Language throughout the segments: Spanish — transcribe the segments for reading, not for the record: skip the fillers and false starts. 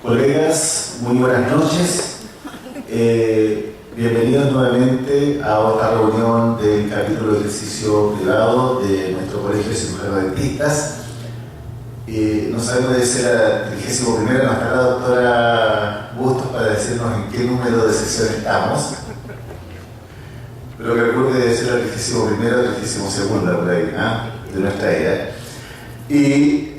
Colegas, muy buenas noches. Bienvenidos nuevamente a otra reunión del capítulo de ejercicio privado de nuestro Colegio de Cirujanos Dentistas. No sabemos de ser la 31ª, no está la doctora Bustos para decirnos en qué número de sesión estamos. Pero que recuerde debe ser la 31ª o la 32ª por ahí, de nuestra era. Y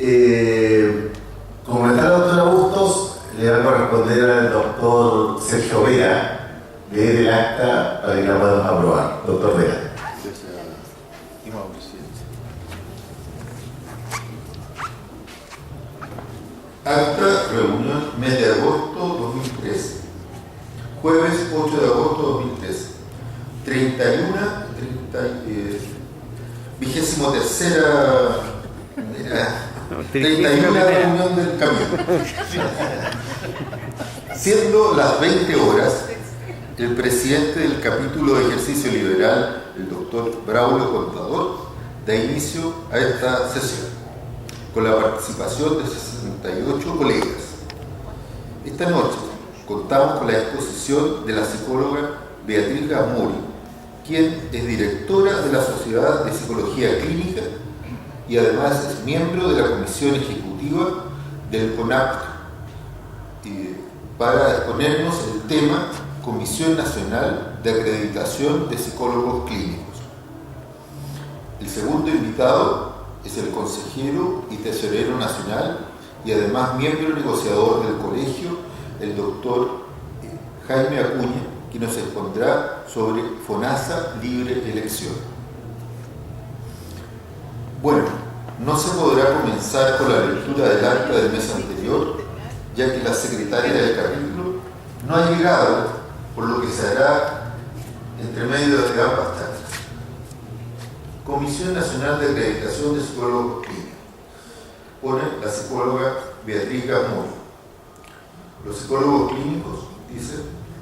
como está la doctora Bustos, le va a corresponder al doctor Sergio Vera leer el acta para que la podamos aprobar. Doctor Vera. Acta, reunión, mes de agosto 2013. Jueves 8 de agosto 2013. 31 reunión del camión. Siendo las 20 horas, el presidente del capítulo de ejercicio liberal, el doctor Braulio Contador, da inicio a esta sesión, con la participación de 68 colegas. Esta noche contamos con la exposición de la psicóloga Beatriz Gamuri, quien es directora de la Sociedad de Psicología Clínica y además es miembro de la Comisión Ejecutiva del CONAPT, para exponernos el tema Comisión Nacional de Acreditación de Psicólogos Clínicos. El segundo invitado es el consejero y tesorero nacional y además miembro negociador del colegio, el doctor Jaime Acuña, que nos expondrá sobre FONASA Libre Elección. Bueno, no se podrá comenzar con la lectura del acta del mes anterior, ya que la secretaria del capítulo no ha llegado, por lo que se hará entre medio de ambas charlas. Comisión Nacional de Acreditación de Psicólogos Clínicos. Pone la psicóloga Beatriz Gamuri. Los psicólogos clínicos, dice,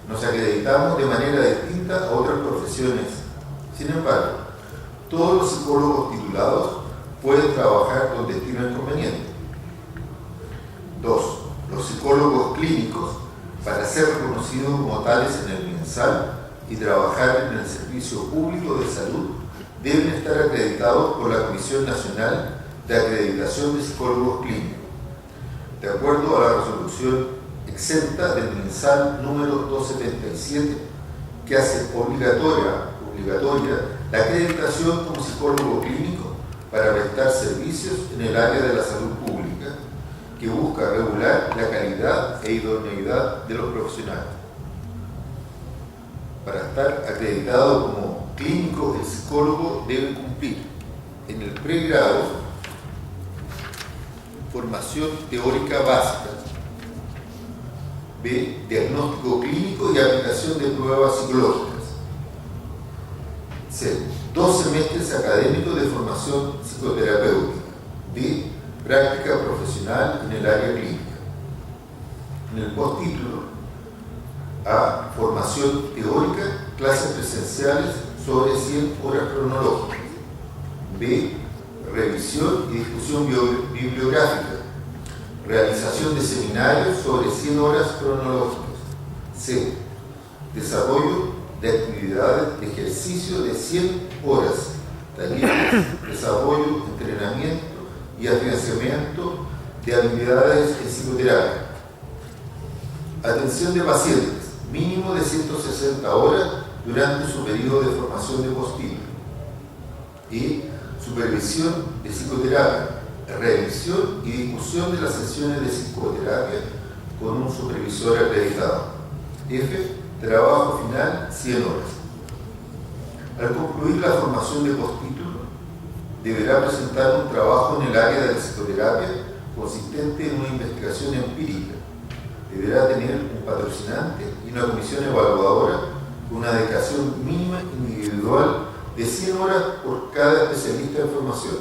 nos acreditamos de manera distinta a otras profesiones. Sin embargo, todos los psicólogos titulados pueden trabajar donde estimen conveniente. 2. Los psicólogos clínicos, para ser reconocidos como tales en el MinSal y trabajar en el servicio público de salud, deben estar acreditados por la Comisión Nacional de Acreditación de Psicólogos Clínicos, de acuerdo a la resolución exenta del MinSal número 277, que hace obligatoria la acreditación como psicólogo clínico para prestar servicios en el área de la salud pública, que busca regular la calidad e idoneidad de los profesionales. Para estar acreditado como clínico, el psicólogo debe cumplir en el pregrado formación teórica básica, B. Diagnóstico clínico y aplicación de pruebas psicológicas, C. 2 semestres académicos de formación psicoterapéutica, D. Práctica profesional en el área clínica. En el postítulo, A. Formación teórica, clases presenciales sobre 100 horas cronológicas. B. Revisión y discusión bibliográfica, realización de seminarios sobre 100 horas cronológicas. C. Desarrollo de actividades de ejercicio de 100 horas, talleres, desarrollo, entrenamiento y afianzamiento de habilidades en psicoterapia. Atención de pacientes, mínimo de 160 horas durante su periodo de formación de postítulo. Y supervisión de psicoterapia, revisión y discusión de las sesiones de psicoterapia con un supervisor acreditado. F. Trabajo final, 100 horas. Al concluir la formación de postítulo, deberá presentar un trabajo en el área de la psicoterapia consistente en una investigación empírica. Deberá tener un patrocinante y una comisión evaluadora con una dedicación mínima individual de 100 horas por cada especialista en formación.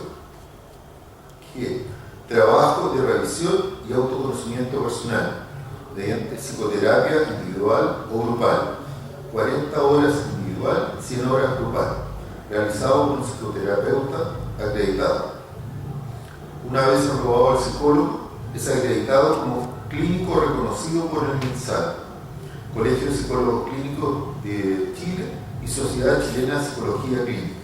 G. Trabajo de revisión y autoconocimiento personal mediante psicoterapia individual o grupal, 40 horas individual, 100 horas grupal, realizado por un psicoterapeuta acreditado. Una vez aprobado al psicólogo, Es acreditado como clínico reconocido por el MinSal, Colegio de Psicólogos Clínicos de Chile y Sociedad Chilena de Psicología Clínica.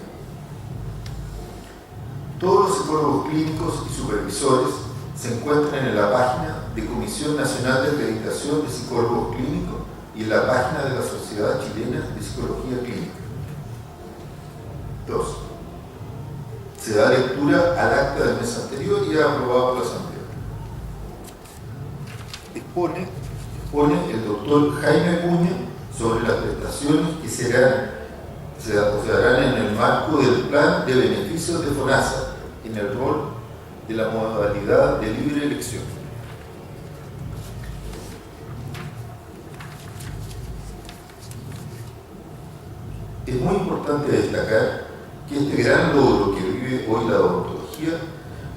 Todos los psicólogos clínicos y supervisores se encuentran en la página de Comisión Nacional de Acreditación de Psicólogos Clínicos y en la página de la Sociedad Chilena de Psicología Clínica. 2. Se da lectura al acta del mes anterior y aprobado por la Asamblea. Expone el doctor Jaime Acuña sobre las prestaciones que se darán en el marco del plan de beneficios de FONASA en el rol de la modalidad de libre elección. Es muy importante destacar que este gran logro que vive hoy la odontología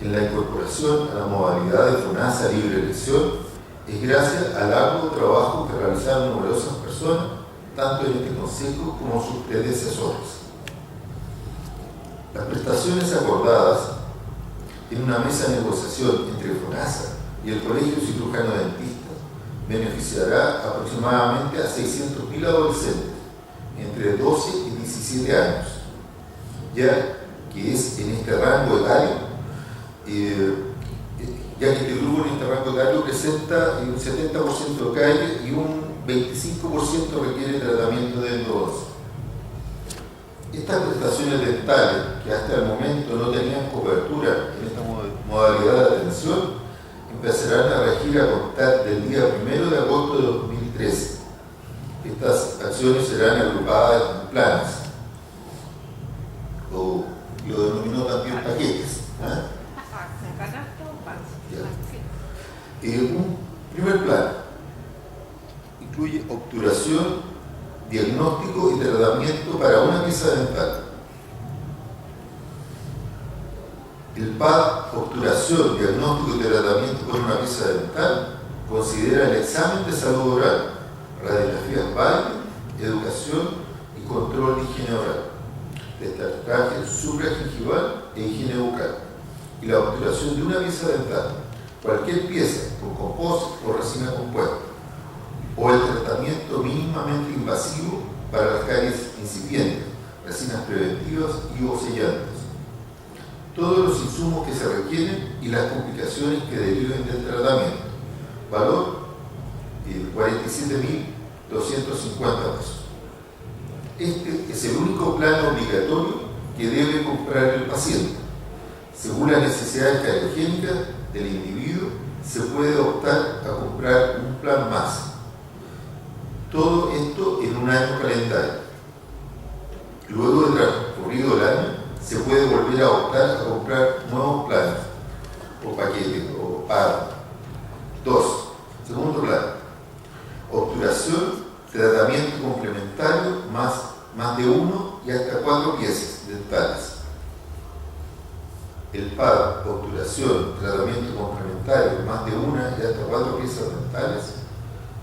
en la incorporación a la modalidad de FONASA libre elección es gracias al arduo trabajo que realizaron numerosas personas, tanto en este consejo como sus predecesores. Las prestaciones acordadas en una mesa de negociación entre FONASA y el Colegio Cirujano Dentista beneficiará aproximadamente a 600.000 adolescentes entre 12 y 17 años, ya que es en este rango etario, ya que este grupo en este rango etario presenta un 70% de calle y un 25% requiere tratamiento de endodoncia. Estas prestaciones dentales, que hasta el momento no tenían cobertura en esta modalidad de atención, empezarán a regir a contar del día 1 de agosto de 2013. Estas acciones serán agrupadas en planes, o lo denominó también paquetes. Un primer plan incluye obturación, diagnóstico y tratamiento para una pieza dental. El PAD, obturación, diagnóstico y tratamiento por una pieza dental, considera el examen de salud oral, radiografías válidas, educación y control de higiene oral, destacaje supragingival e higiene bucal, y la obturación de una pieza dental, cualquier pieza con composite o resina compuesta, o el tratamiento mínimamente invasivo para las caries incipientes, resinas preventivas y o sellantes. Todos los insumos que se requieren y las complicaciones que deriven del tratamiento. Valor 47.250 pesos. Este es el único plan obligatorio que debe comprar el paciente. Según las necesidades cariogénicas del individuo, se puede optar a comprar un plan más. Todo esto en un año calendario. Luego de transcurrido el año, se puede volver a optar a comprar nuevos planes, o paquetes, o PAD. 2. Segundo plan. Obturación, tratamiento complementario, más de 1 y hasta 4 piezas dentales. El PAD, obturación, tratamiento complementario, más de 1 y hasta 4 piezas dentales,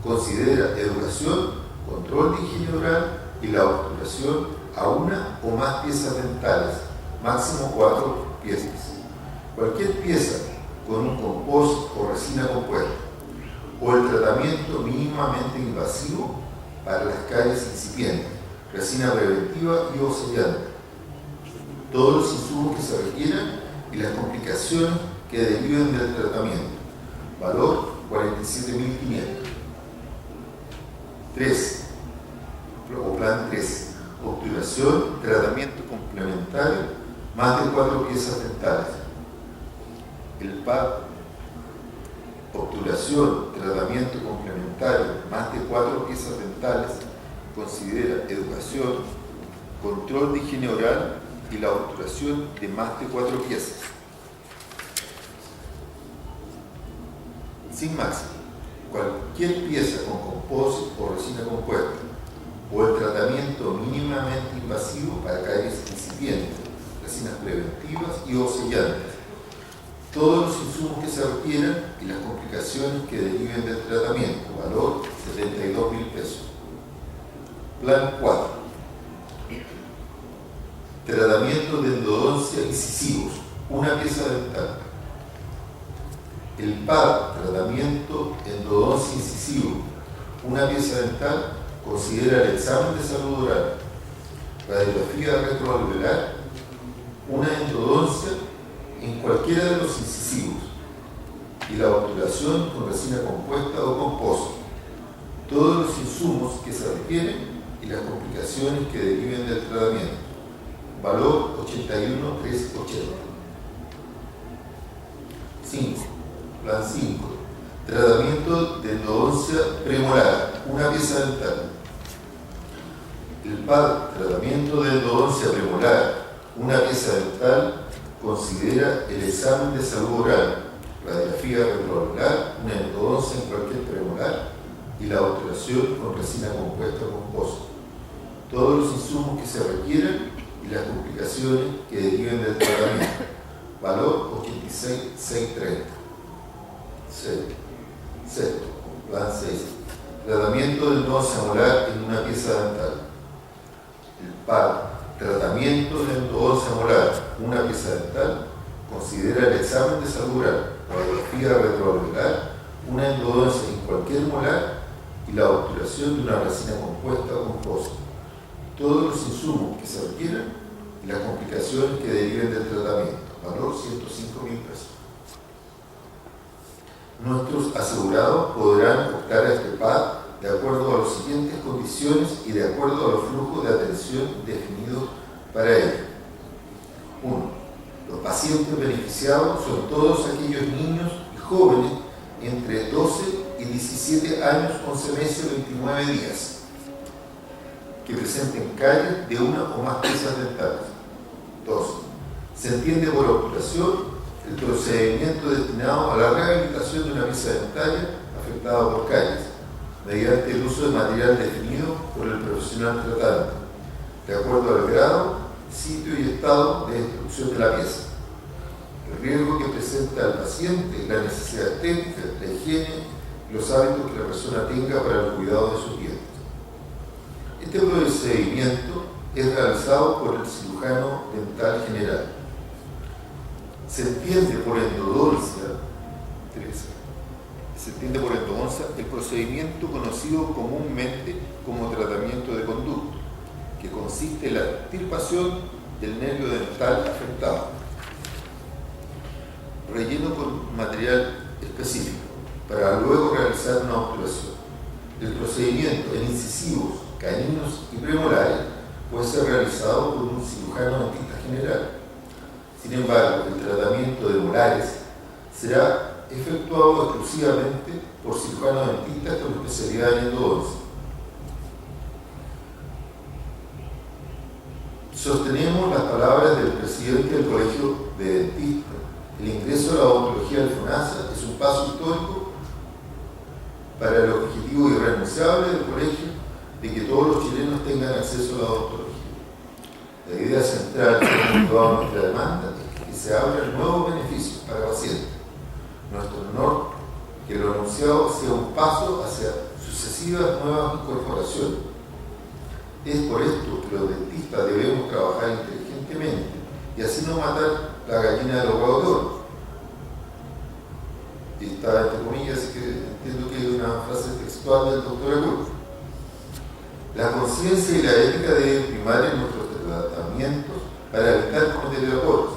considera educación, control de higiene oral y la obturación a 1 o más piezas dentales, máximo 4 piezas. Cualquier pieza con un composite o resina compuesta, o el tratamiento mínimamente invasivo para las caries incipientes, resina preventiva y o sellante. Todos los insumos que se requieran y las complicaciones que deriven del tratamiento. Valor 47.500. 3. O plan 3. Obturación, tratamiento complementario, más de 4 piezas dentales. El PAD, obturación, tratamiento complementario, más de 4 piezas dentales, considera educación, control de higiene oral y la obturación de más de 4 piezas. Sin máximo, cualquier pieza con composite o resina compuesta, o el tratamiento mínimamente invasivo para caries incipientes, resinas preventivas y o sellantes. Todos los insumos que se requieran y las complicaciones que deriven del tratamiento. Valor 72.000 pesos. Plan 4. Tratamiento de endodoncia incisivos, una pieza dental. El PAD, tratamiento endodoncia incisivo, una pieza dental, considera el examen de salud oral, radiografía retroalveolar, una endodoncia en cualquiera de los incisivos y la obturación con resina compuesta o composta, todos los insumos que se requieren y las complicaciones que deriven del tratamiento. Valor 81,380. 5. Plan 5. Tratamiento de endodoncia premolar, una pieza dental. El PAD, tratamiento de endodoncia premolar, una pieza dental, considera el examen de salud oral, radiografía retroalveolar, una endodoncia en cualquier premolar y la obturación con resina compuesta o composta, todos los insumos que se requieran y las complicaciones que deriven del tratamiento. Valor 86,630. 6. Plan 6. Tratamiento de endodoncia molar en una pieza dental. El PAD, tratamiento de endodoncia molar, una pieza dental, considera el examen de salud oral, radiografía retroalveolar, una endodoncia en cualquier molar y la obturación de una resina compuesta o composta, todos los insumos que se requieran y las complicaciones que deriven del tratamiento. Valor 105.000 pesos. Nuestros asegurados podrán optar a este PAD de acuerdo a las siguientes condiciones y de acuerdo a los flujos de atención definidos para ello. 1. Los pacientes beneficiados son todos aquellos niños y jóvenes entre 12 y 17 años, 11 meses y 29 días, que presenten caries de una o más piezas dentales. 2. Se entiende por obturación el procedimiento destinado a la rehabilitación de una pieza dentaria afectada por caries, mediante el uso de material definido por el profesional tratante, de acuerdo al grado, sitio y estado de destrucción de la pieza, el riesgo que presenta al paciente, la necesidad estética, la higiene y los hábitos que la persona tenga para el cuidado de sus dientes. Este procedimiento es realizado por el cirujano dental general. Se entiende por endodoncia el procedimiento conocido comúnmente como tratamiento de conducto, que consiste en la extirpación del nervio dental afectado, relleno con material específico, para luego realizar una obturación. El procedimiento en incisivos, caninos y premolares puede ser realizado por un cirujano dentista general. Sin embargo, el tratamiento de molares será efectuado exclusivamente por cirujanos dentistas con especialidad en endodoncia. Sostenemos las palabras del presidente del Colegio de Dentistas. El ingreso a la odontología del FONASA es un paso histórico para el objetivo irrenunciable del colegio de que todos los chilenos tengan acceso a la odontología. La idea central de toda nuestra demanda es que se abran nuevos beneficios para pacientes. Nuestro honor que lo anunciado sea un paso hacia sucesivas nuevas incorporaciones. Es por esto que los dentistas debemos trabajar inteligentemente y así no matar la gallina de los huevos de oro. Y está entre comillas, así que entiendo que es una frase textual del doctor Acuña. La conciencia y la ética deben primar en nuestros tratamientos para evitar cometer errores.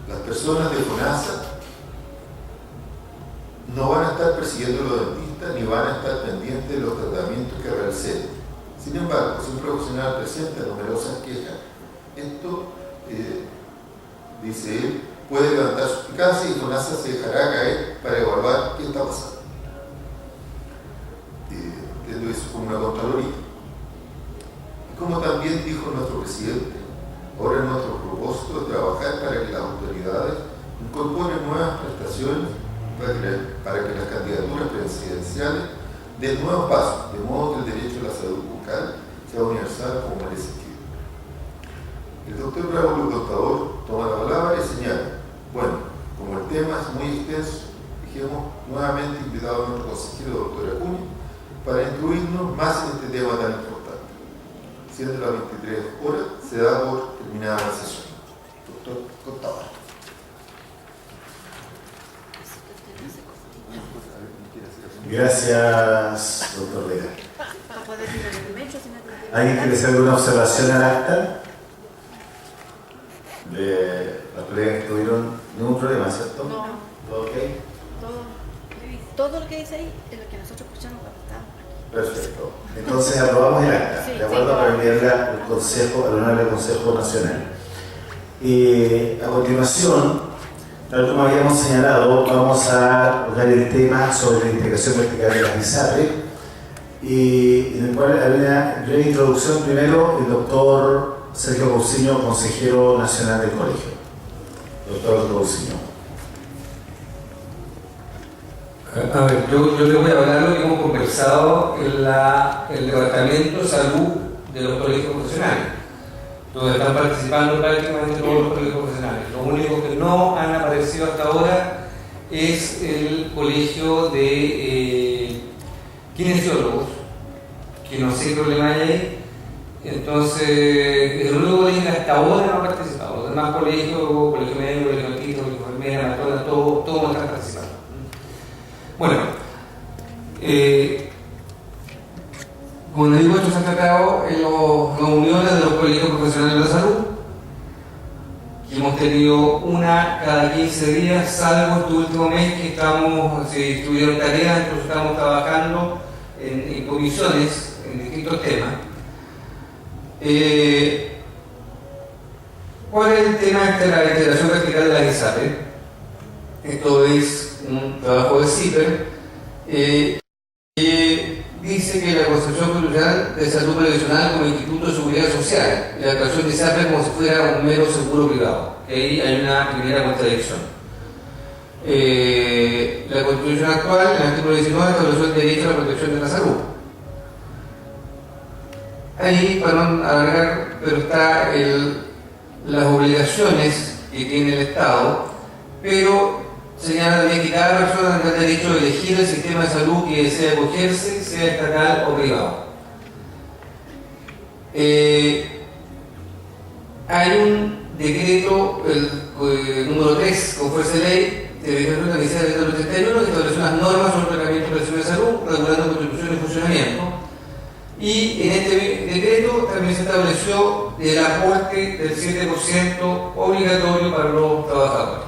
Las personas de FONASA no van a estar persiguiendo a los dentistas ni van a estar pendientes de los tratamientos que realicen. Sin embargo, si un profesional presenta numerosas quejas, esto, dice él, puede levantar suspicacia y FONASA se dejará caer para evaluar qué está pasando. Entiendo eso como una contraloría. Y como también dijo nuestro presidente, ahora nuestro propósito es trabajar para que las autoridades incorporen nuevas prestaciones para que las candidaturas presidenciales den nuevos pasos, de modo que el derecho a la salud bucal sea universal como merece Chile. El doctor Raúl Contador toma la palabra y señala, bueno, como el tema es muy extenso, dijimos nuevamente invitado a nuestro consejero doctor Acuña para incluirnos más en este tema tan importante. Siendo las 23 horas, se da por terminada la sesión. Doctor Contador. Gracias, doctor Vega. ¿Alguien quiere hacer alguna observación al acta? De las colegas que tuvieron ningún problema, ¿cierto? No. ¿Todo ok? Todo lo que dice ahí es lo que nosotros escuchamos cuando estábamos aquí. Perfecto. Entonces aprobamos el acta, Sí, de acuerdo, para enviarla al Consejo, al Honorable Consejo Nacional. A continuación, tal como habíamos señalado, vamos a hablar el tema sobre la integración vertical de las ISAPRE, y en el cual hay una breve introducción. Primero, el doctor Sergio Cousiño, consejero nacional del colegio. Doctor Cousiño. A ver, yo le voy a hablar lo que hemos conversado en el Departamento de Salud de los colegios profesionales, donde están participando prácticamente todos los colegios profesionales. Lo único que no han aparecido hasta ahora es el colegio de kinesiólogos, que no sé qué problema hay ahí. Entonces, el único colegio que hasta ahora no ha participado. Los demás colegios, colegio médico, colegio dentista, colegio enfermera, todos están participando. Bueno, como les digo, esto se ha tratado en las uniones de los colegios profesionales de la salud, que hemos tenido una cada 15 días, salvo este último mes que si tuvieron tareas, entonces estamos trabajando en comisiones en distintos temas. ¿Cuál es el tema de la integración vertical de las ISAPRE? Esto es un trabajo de CIPER, que dice que la Concepción Constitucional de Salud Previsional como Instituto de Seguridad Social y la actuación de ISAPRE como si fuera un mero seguro privado. Ahí hay una primera contradicción. La Constitución actual, en el artículo 19, estableció el derecho a la protección de la salud. Ahí, para no alargar, pero está las obligaciones que tiene el Estado, pero señala también que cada persona tendrá el derecho de elegir el sistema de salud que desea acogerse, sea estatal o privado. Hay un decreto, el número 3, con fuerza de ley, de Decreto del 31, que estableció unas normas sobre el tratamiento de prestaciones de salud, regulando constitución y funcionamiento. Y en este decreto también se estableció el aporte del 7% obligatorio para los trabajadores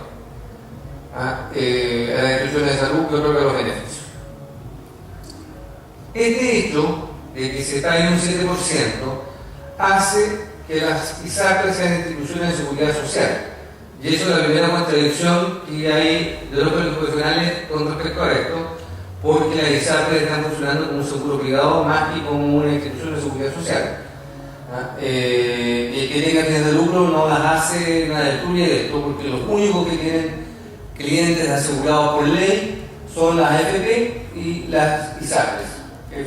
a las instituciones de salud que otorgan los beneficios. Este hecho de que se pague un 7% hace que las ISAPRE sean instituciones de seguridad social. Y eso es la primera contradicción que hay de los colegios profesionales con respecto a esto, porque las ISAPRE están funcionando como un seguro privado más que como una institución de seguridad social. El que tenga fines de lucro no las hace nada de tuya de esto, porque los únicos que tienen clientes asegurados por ley son las AFP y las ISAPRES.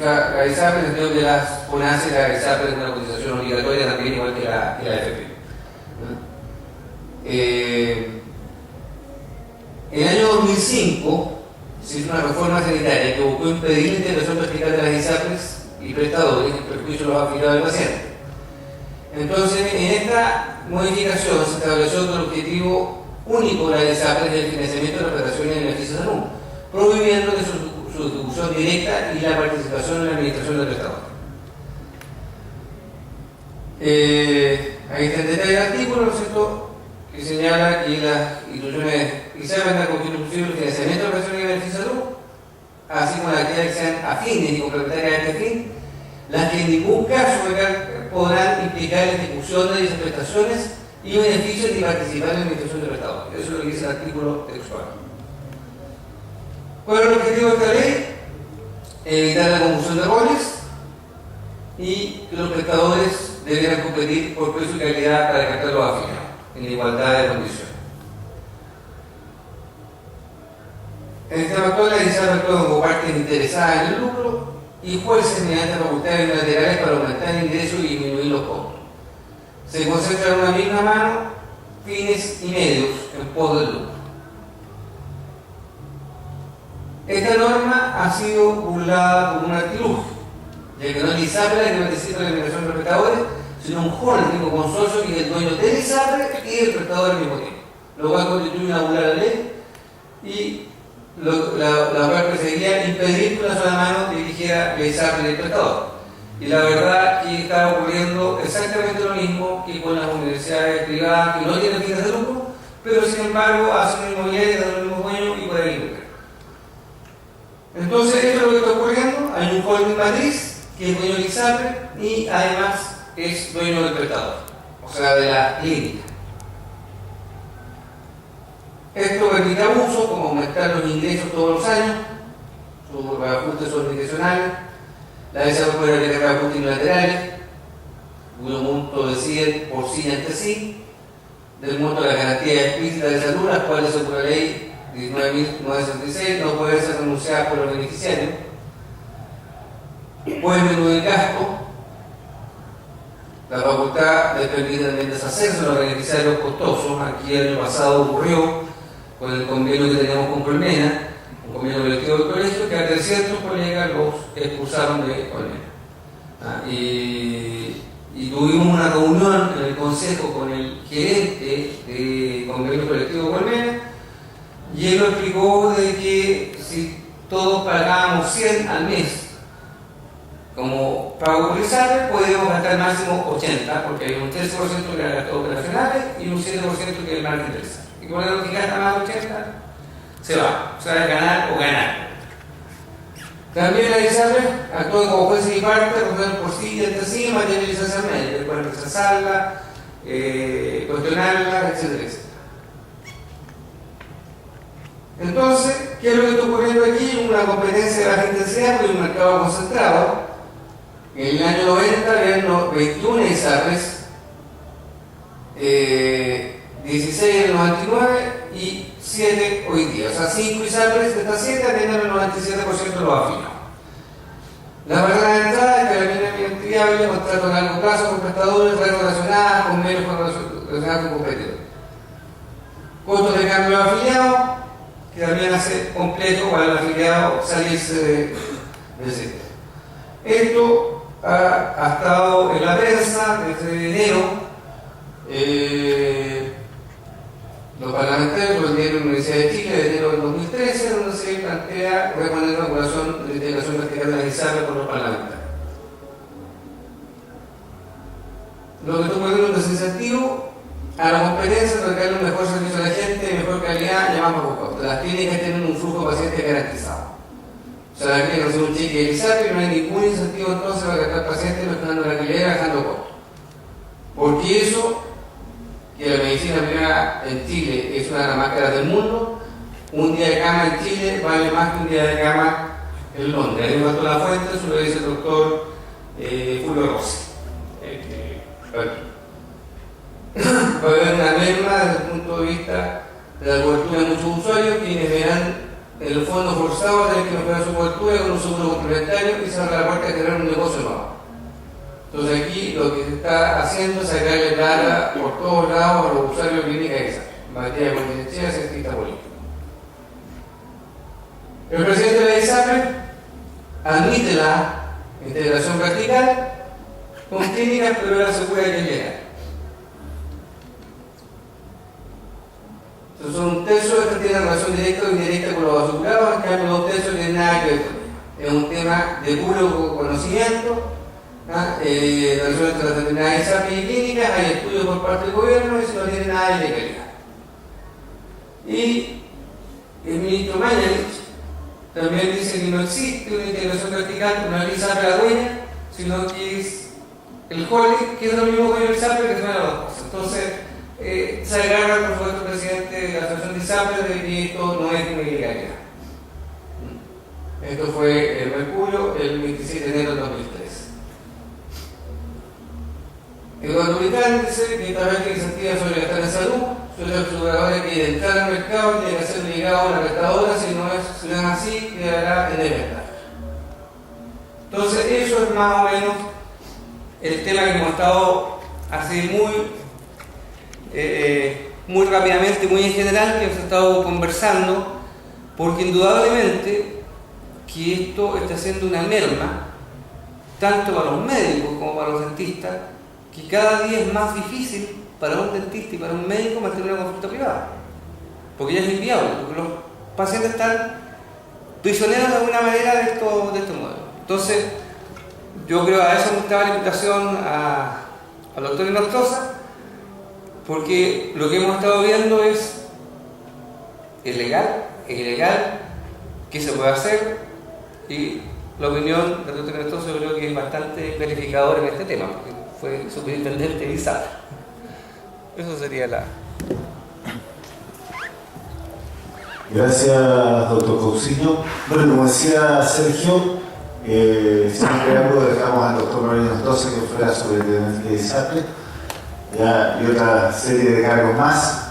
La ISAPRE, en el que las FONASE, la ISAPRE es una cotización obligatoria también, igual que la AFP. En el año 2005 se hizo una reforma sanitaria que buscó impedir la integración vertical de las ISAPRES y prestadores en perjuicio de los afiliados del paciente. Entonces, en esta modificación se estableció que el objetivo único de las ISAPRES es el financiamiento de las prestaciones de beneficios de salud, prohibiendo su distribución directa y la participación en la administración del prestador. Ahí está el detalle del artículo, ¿no es cierto?, que señala que las instituciones ISAPRES han constituido el financiamiento de las prestaciones de beneficios de salud, así como las actividades que sean afines y complementarias a este fin, las que en ningún caso podrán implicar la ejecución de dichas prestaciones y beneficios ni participar en la administración del prestador. Eso es lo que dice el artículo textual. ¿Cuál es el objetivo de esta ley? Evitar la confusión de roles y que los prestadores debieran competir por precio y calidad para descartar los afiliados en igualdad de condiciones. En el sistema actual, la ISAPRE actúa como partes interesadas en el lucro y jueces mediante facultades unilaterales para aumentar el ingreso y disminuir los costos. Se concentran en una misma mano fines y medios en pos del lucro. Esta norma ha sido burlada por un artilugio, ya que no es la ISAPRE la que participa en la eliminación de los prestadores, sino un holding o consorcio que es el dueño del ISAPRE y el prestador al mismo tiempo, lo cual constituye una burla de la ley y la cual perseguía impedir que una sola mano dirigiera el ISAPRE del prestador. Y la verdad que está ocurriendo exactamente lo mismo que con las universidades privadas que no tienen fines de lucro, pero sin embargo hacen una inmobiliaria de los mismos dueños y pueden lucrar. Entonces, esto es lo que está ocurriendo. Hay un holding matriz que es dueño del ISAPRE y además es dueño del prestador, o sea, de la clínica. Esto permite abusos como aumentar los ingresos todos los años, sus ajustes organizacionales, la desarrollo de los ajustes unilaterales, cuyo monto decide por sí ante sí, del monto de la garantía explícita de salud, las cuales según la ley 19.966 no pueden ser renunciadas por los beneficiarios. Buen menú de gasto, la facultad les permite también deshacerse de los beneficiarios costosos. Aquí el año pasado ocurrió con el convenio que teníamos con Colmena, un convenio colectivo del colegio, que a 300 colegas los expulsaron de Colmena. Y tuvimos una reunión en el consejo con el gerente de convenio colectivo de Colmena, y él nos explicó de que si todos pagábamos 100 al mes como pago por ISAPRE, podíamos gastar máximo 80, porque hay un 13% que era gastos operacionales y un 7% que es el margen del ISAPRE. Y por lo que gasta más de 80, se va. O sea, es ganar o ganar. También la ISAPRE actúa como juez y parte, resolver por sí y entre sí en materia de licencia médica, pueden rechazarla, cuestionarla, etcétera, etcétera. Entonces, ¿qué es lo que está ocurriendo aquí? Una competencia de baja intensidad y un mercado concentrado. En el año 90 habían 21 ISAPRES, 16 en el 99 y 7 hoy día. O sea, 5 ISAPRES de estas 7 tienen el 97% de los afiliados. La barrera de entrada es que la mina es viable, contrato a largo plazo con prestadores, redes relacionadas, convenios relacionados con competidores. Costos de cambio de afiliados, que también hace complejo para el afiliado salirse del sector. Esto ha estado en la prensa desde enero. Los parlamentarios lo dieron en la Universidad de Chile de enero del 2013, donde se plantea reponer la regulación de integración vertical de la ISAPRE por los parlamentarios. Lo que está ocurriendo es un desincentivo a la competencia para darle un mejor servicio a la gente, de mejor calidad y más bajo costo. Las clínicas tienen un flujo de pacientes garantizado. O sea, la clínica recibe un cheque de ISAPRE y no hay ningún incentivo entonces para gastar pacientes mejorando la calidad y bajando costos. Porque eso, que la medicina privada en Chile es una de las más caras del mundo, un día de cama en Chile vale más que un día de cama en Londres. Ahí me faltó la fuente, eso lo dice el doctor Julio Rossi. Va a haber una merma desde el punto de vista de la cobertura de muchos usuarios, quienes verán en el fondo forzados a tener que mejorar su cobertura con un seguro complementario y se abre la puerta de tener un negocio nuevo. Entonces aquí lo que se está haciendo es sacarle plata por todos lados a los usuarios de clínica esa, en materia de politicidad, cientista político. El presidente de la ISAPRE admite la integración vertical con clínicas, pero él asegura que es legal. Entonces son un tercio de que tienen relación directa o indirecta con los asegurados, en cambio dos tercios no tienen nada que ver con ello. Es un tema de puro conocimiento. Relación entre las determinadas ISAPRE y clínicas, hay estudios por parte del gobierno y eso no tiene nada de legalidad. Y el ministro Mañalich también dice que no existe una integración vertical, no es ISAPRE la dueña, sino que es el holding, que es lo mismo que el ISAPRE, que son las dos cosas. Entonces, se agarra por supuesto el presidente de la asociación de ISAPRE de que esto no es una ilegalidad. Esto fue el Mercurio el 27 de enero de 2013. Eduardo Vitán dice que esta vez que incentiva sobre gastar en salud, sobre los jugadores que entrar al mercado tiene que ser ligado a una prestadora, si no es así, quedará en desventaja. Entonces, eso es más o menos el tema que hemos estado así muy rápidamente, muy en general, que hemos estado conversando, porque indudablemente que esto está haciendo una merma, tanto para los médicos como para los dentistas, que cada día es más difícil para un dentista y para un médico mantener una consulta privada, porque ya es inviable, porque pacientes están prisioneros de alguna manera de estos modelos. Entonces, yo creo a eso me gustaba la invitación al doctor Inostroza, porque lo que hemos estado viendo es legal, es ilegal, qué se puede hacer, y la opinión del doctor Inostroza yo creo que es bastante verificadora en este tema, porque fue superintendente de ISAPRE. Eso sería la... Gracias, doctor Cousiño. Bueno, como decía Sergio, sin preámbulo dejamos al doctor Manuel Inostroza, que fue la superintendente de ISAPRE, y otra serie de cargos más,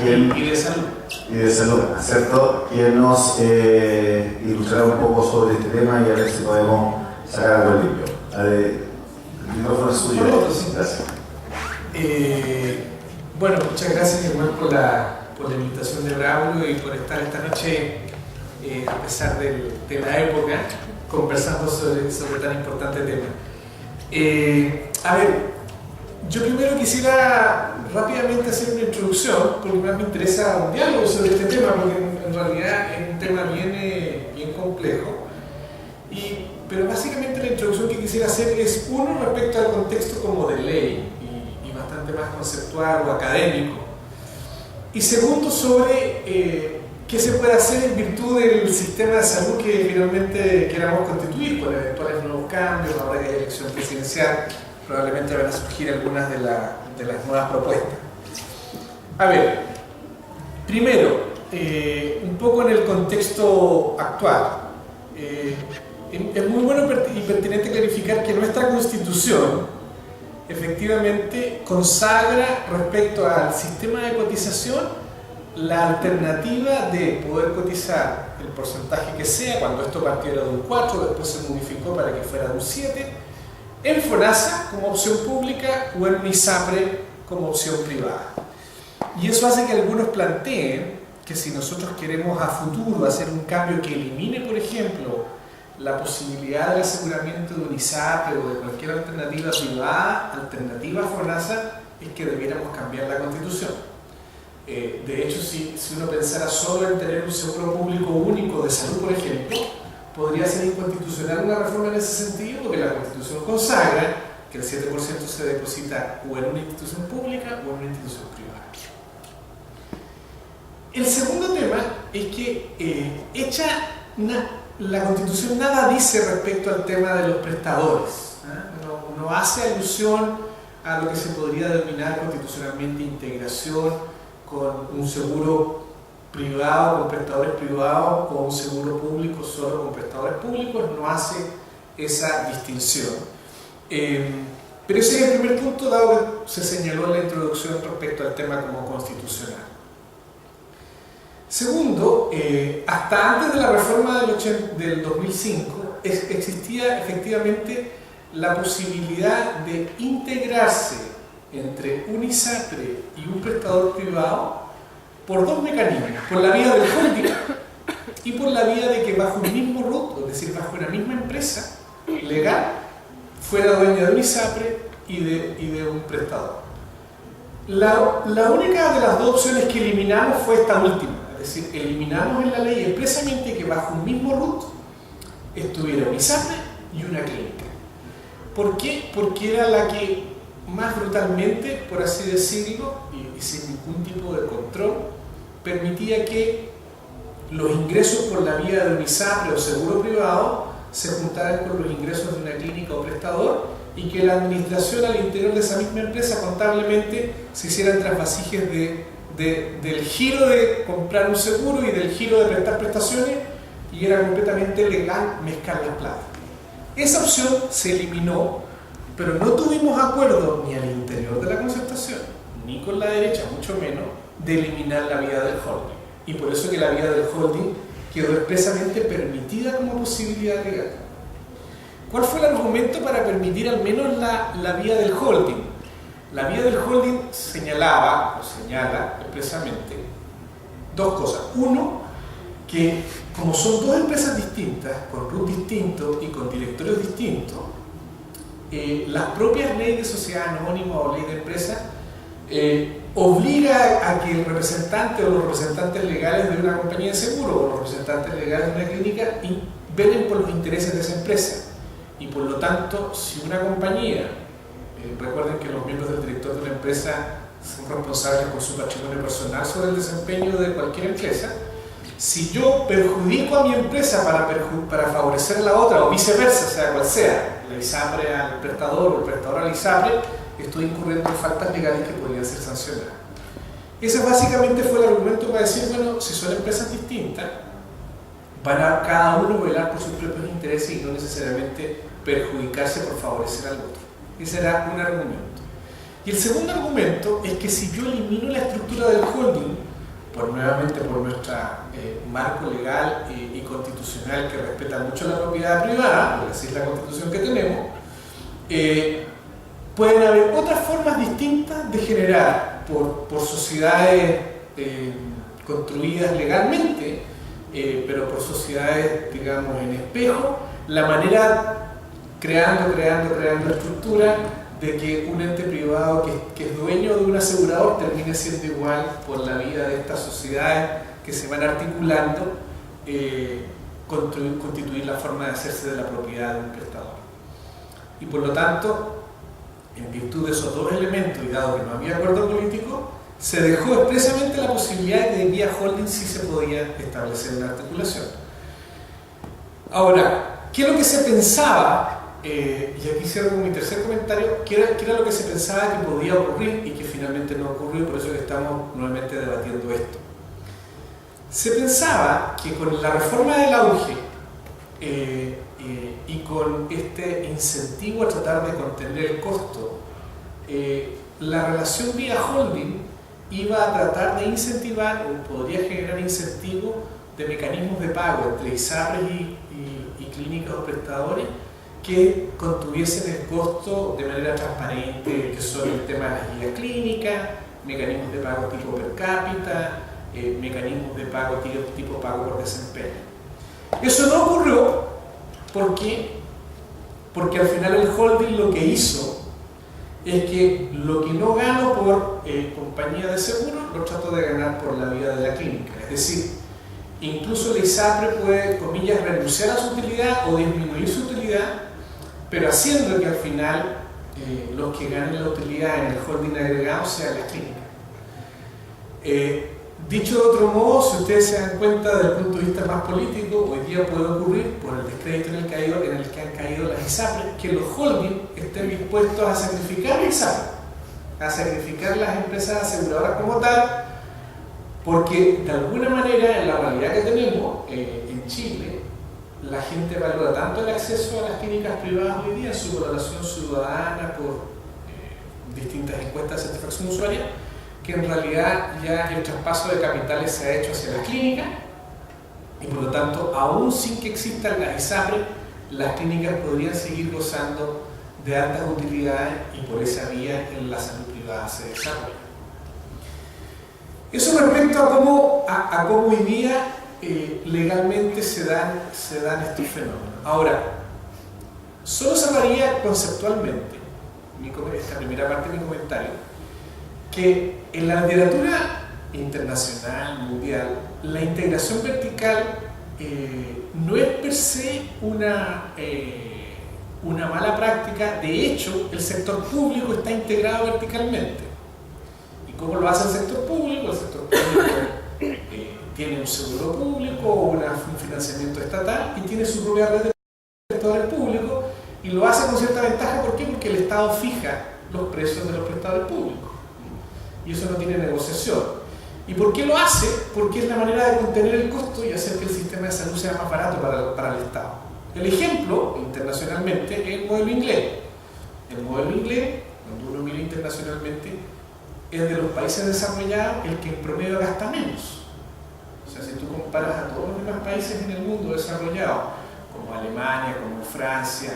y de salud. Y de salud, ¿cierto? Que nos ilustrará un poco sobre este tema y a ver si podemos sacar algo limpio. El micrófono es suyo. Gracias. Bueno, muchas gracias, Germán, por la invitación de Braulio y por estar esta noche, a pesar de la época, conversando sobre tan importante tema. A ver, yo primero quisiera rápidamente hacer una introducción, porque más me interesa un diálogo sobre este tema, porque en realidad es un tema bien complejo. Pero básicamente la introducción que quisiera hacer es, uno, respecto al contexto como de ley, y bastante más conceptual o académico. Y segundo, sobre qué se puede hacer en virtud del sistema de salud que finalmente queramos constituir con eventuales nuevos cambios, ahora que hay elección presidencial. Probablemente van a surgir algunas de las nuevas propuestas. A ver, primero, un poco en el contexto actual. Es muy bueno y pertinente clarificar que nuestra Constitución efectivamente consagra respecto al sistema de cotización la alternativa de poder cotizar el porcentaje que sea, cuando esto partiera de un 4, después se modificó para que fuera de un 7, en FONASA como opción pública o en ISAPRE como opción privada. Y eso hace que algunos planteen que si nosotros queremos a futuro hacer un cambio que elimine, por ejemplo, la posibilidad del aseguramiento de un ISAPRE o de cualquier alternativa privada, alternativa a FONASA, es que debiéramos cambiar la Constitución. De hecho, si uno pensara solo en tener un seguro público único de salud, por ejemplo, podría ser inconstitucional una reforma en ese sentido, porque la Constitución consagra que el 7% se deposita o en una institución pública o en una institución privada. El segundo tema es que la Constitución nada dice respecto al tema de los prestadores. No hace alusión a lo que se podría denominar constitucionalmente integración con un seguro privado con prestadores privados o un seguro público solo con prestadores públicos. No hace esa distinción. Pero ese es el primer punto, dado que se señaló en la introducción respecto al tema como constitucional. Segundo, hasta antes de la reforma del 2005 existía efectivamente la posibilidad de integrarse entre un ISAPRE y un prestador privado por dos mecanismos: por la vía del holding y por la vía de que bajo un mismo RUT, es decir, bajo una misma empresa legal, fuera dueña de un ISAPRE y de un prestador. La única de las dos opciones que eliminamos fue esta última. Es decir, eliminamos en la ley expresamente que bajo un mismo RUT estuviera un ISAPRE y una clínica. ¿Por qué? Porque era la que más brutalmente, por así decirlo, y sin ningún tipo de control, permitía que los ingresos por la vía de un ISAPRE o seguro privado se juntaran con los ingresos de una clínica o prestador, y que la administración al interior de esa misma empresa contablemente se hicieran trasvasijes del giro de comprar un seguro y del giro de prestar prestaciones, y era completamente legal mezclar las plata. Esa opción se eliminó, pero no tuvimos acuerdo ni al interior de la concertación, ni con la derecha, mucho menos, de eliminar la vía del holding. Y por eso que la vía del holding quedó expresamente permitida como posibilidad legal. ¿Cuál fue el argumento para permitir al menos la vía del holding? La vía del holding señala expresamente dos cosas. Uno, que como son dos empresas distintas, con RUT distintos y con directorios distintos, las propias leyes de sociedad anónima o ley de empresa obliga a que el representante o los representantes legales de una compañía de seguro o los representantes legales de una clínica velen por los intereses de esa empresa. Y por lo tanto, si una compañía, recuerden que los miembros del director de una empresa son responsables por su patrimonio personal sobre el desempeño de cualquier empresa, si yo perjudico a mi empresa para favorecer a la otra o viceversa, sea cual sea, la ISAPRE al prestador o el prestador al ISAPRE, estoy incurriendo en faltas legales que podrían ser sancionadas. Ese básicamente fue el argumento para decir, bueno, si son empresas distintas, van a cada uno velar por sus propios intereses y no necesariamente perjudicarse por favorecer al otro. Ese era un argumento. Y el segundo argumento es que si yo elimino la estructura del holding, nuevamente por nuestro marco legal y constitucional que respeta mucho la propiedad privada, porque así es la constitución que tenemos, pueden haber otras formas distintas de generar por sociedades construidas legalmente, pero por sociedades, digamos, en espejo, la manera creando estructura de que un ente privado que es dueño de un asegurador termine siendo igual por la vida de estas sociedades que se van articulando, constituir la forma de hacerse de la propiedad de un prestador. Y por lo tanto, en virtud de esos dos elementos y dado que no había acuerdo político, se dejó expresamente la posibilidad de que vía holding sí se podía establecer una articulación. Ahora, ¿qué es lo que se pensaba? Y aquí cierro con mi tercer comentario, ¿qué era lo que se pensaba que podía ocurrir y que finalmente no ocurrió? Por eso que estamos nuevamente debatiendo esto. Se pensaba que con la reforma del auge y con este incentivo a tratar de contener el costo, la relación vía holding iba a tratar de incentivar o podría generar incentivos de mecanismos de pago entre ISAPRES y clínicas o prestadores que contuviesen el costo de manera transparente, que son el tema de las guías clínicas, mecanismos de pago tipo per cápita, mecanismos de pago tipo pago por desempeño. Eso no ocurrió porque al final el holding lo que hizo es que lo que no gano por compañía de seguro lo trato de ganar por la vía de la clínica. Es decir, incluso la ISAPRE puede, comillas, renunciar a su utilidad o disminuir su utilidad, pero haciendo que al final los que ganen la utilidad en el holding agregado sean las clínicas. Dicho de otro modo, si ustedes se dan cuenta desde el punto de vista más político, hoy día puede ocurrir, por el descrédito en el que han caído las ISAPRE, que los holdings estén dispuestos a sacrificar la ISAPRE, a sacrificar las empresas aseguradoras como tal, porque de alguna manera en la realidad que tenemos en Chile, la gente valora tanto el acceso a las clínicas privadas hoy día en su valoración ciudadana por distintas encuestas de satisfacción usuaria, que en realidad ya el traspaso de capitales se ha hecho hacia la clínica y por lo tanto, aún sin que existan las ISAPRE, las clínicas podrían seguir gozando de altas utilidades y por esa vía en la salud privada se desarrolla. Eso respecto a cómo hoy día legalmente se dan estos fenómenos. Ahora, solo cerraría conceptualmente esta primera parte de mi comentario, que en la literatura internacional, mundial, la integración vertical no es per se una mala práctica. De hecho, el sector público está integrado verticalmente. ¿Y cómo lo hace el sector público? El sector público tiene un seguro público o un financiamiento estatal y tiene su propia red de prestadores públicos y lo hace con cierta ventaja. ¿Por qué? Porque el Estado fija los precios de los prestadores públicos y eso no tiene negociación. ¿Y por qué lo hace? Porque es la manera de contener el costo y hacer que el sistema de salud sea más barato para el Estado. El ejemplo, internacionalmente, es el modelo inglés. El modelo inglés, cuando uno mira internacionalmente, es de los países desarrollados el que en promedio gasta menos. O sea, si tú comparas a todos los demás países en el mundo desarrollados, como Alemania, como Francia,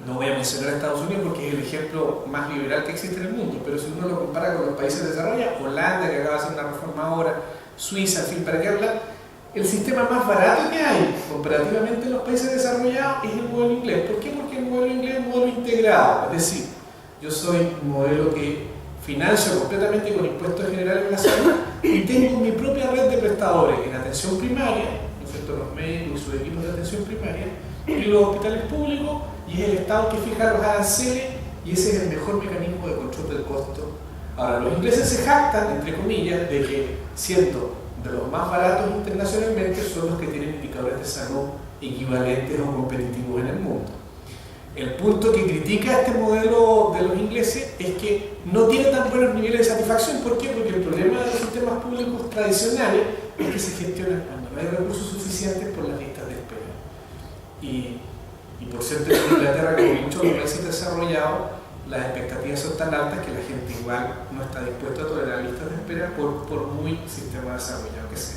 no voy a mencionar a Estados Unidos porque es el ejemplo más liberal que existe en el mundo, pero si uno lo compara con los países desarrollados, Holanda, que acaba de hacer una reforma ahora, Suiza, en fin, para qué hablar, el sistema más barato que hay comparativamente en los países desarrollados es el modelo inglés. ¿Por qué? Porque el modelo inglés es un modelo integrado, es decir, yo soy un modelo que financio completamente con impuestos generales en la salud y tengo mi propia red de prestadores en atención primaria, ¿no es cierto?, los médicos y sus equipos de atención primaria, y los hospitales públicos, y es el Estado que fija los aranceles, y ese es el mejor mecanismo de control del costo. Ahora, los ingleses se jactan, entre comillas, de que, siendo de los más baratos internacionalmente, son los que tienen indicadores de salud equivalentes o competitivos en el mundo. El punto que critica este modelo de los ingleses es que no tiene tan buenos niveles de satisfacción. ¿Por qué? Porque el problema de los sistemas públicos tradicionales es que se gestionan cuando no hay recursos suficientes por las listas de espera. Y por cierto, en Inglaterra, como en muchos países desarrollados, las expectativas son tan altas que la gente igual no está dispuesta a tolerar listas de espera por muy sistema desarrollado que sea.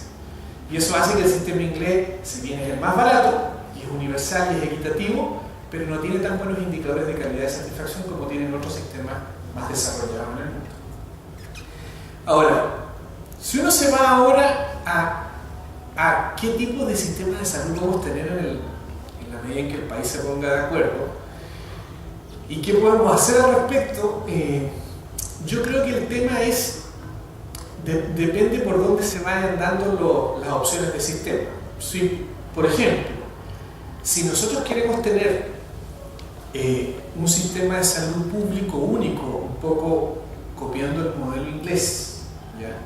Y eso hace que el sistema inglés, si bien es el más barato, y es universal y es equitativo, pero no tiene tan buenos indicadores de calidad de satisfacción como tienen otros sistemas más desarrollados en el mundo. Ahora, si uno se va ahora a qué tipo de sistema de salud vamos a tener en la medida en que el país se ponga de acuerdo y qué podemos hacer al respecto, yo creo que el tema es depende por dónde se vayan dando las opciones de sistema. Si, por ejemplo, si nosotros queremos tener un sistema de salud público único, un poco copiando el modelo inglés, ¿ya?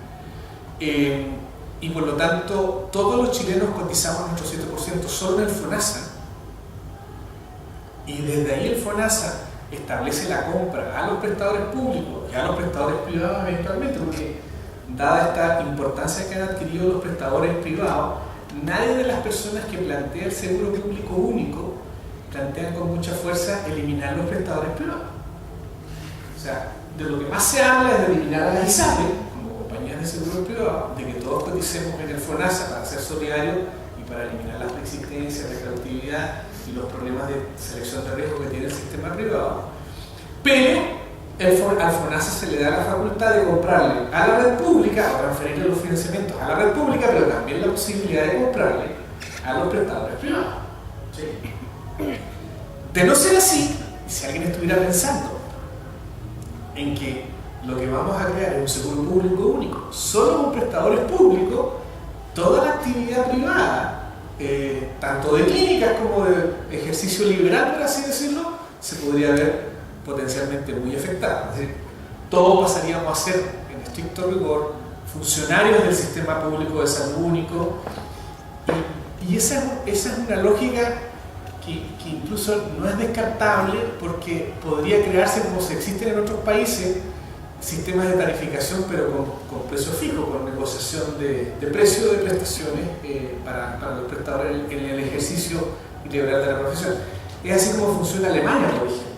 Y por lo tanto todos los chilenos cotizamos nuestro 7% solo en el FONASA, y desde ahí el FONASA establece la compra a los prestadores públicos y a los prestadores privados eventualmente, porque dada esta importancia que han adquirido los prestadores privados, nadie de las personas que plantea el seguro público único plantean con mucha fuerza eliminar los prestadores privados. O sea, de lo que más se habla es de eliminar a las ISAPRE como compañías de seguro privado, de que todos coticemos en el FONASA para ser solidarios y para eliminar las preexistencias, la cautividad y los problemas de selección de riesgo que tiene el sistema privado. Pero al FONASA se le da la facultad de comprarle a la red pública, o transferirle los financiamientos a la red pública, pero también la posibilidad de comprarle a los prestadores privados. ¿Sí? De no ser así, si alguien estuviera pensando en que lo que vamos a crear es un seguro público único, solo con prestadores públicos, toda la actividad privada, tanto de clínicas como de ejercicio liberal, por así decirlo, se podría ver potencialmente muy afectada. Es decir, todos pasaríamos a ser, en estricto rigor, funcionarios del sistema público de salud único, y esa es una lógica que incluso no es descartable, porque podría crearse, como se existen en otros países, sistemas de tarificación, pero con precio fijo, con negociación de precio de prestaciones para los prestadores en el ejercicio liberal de la profesión. Es así como funciona Alemania, por ejemplo.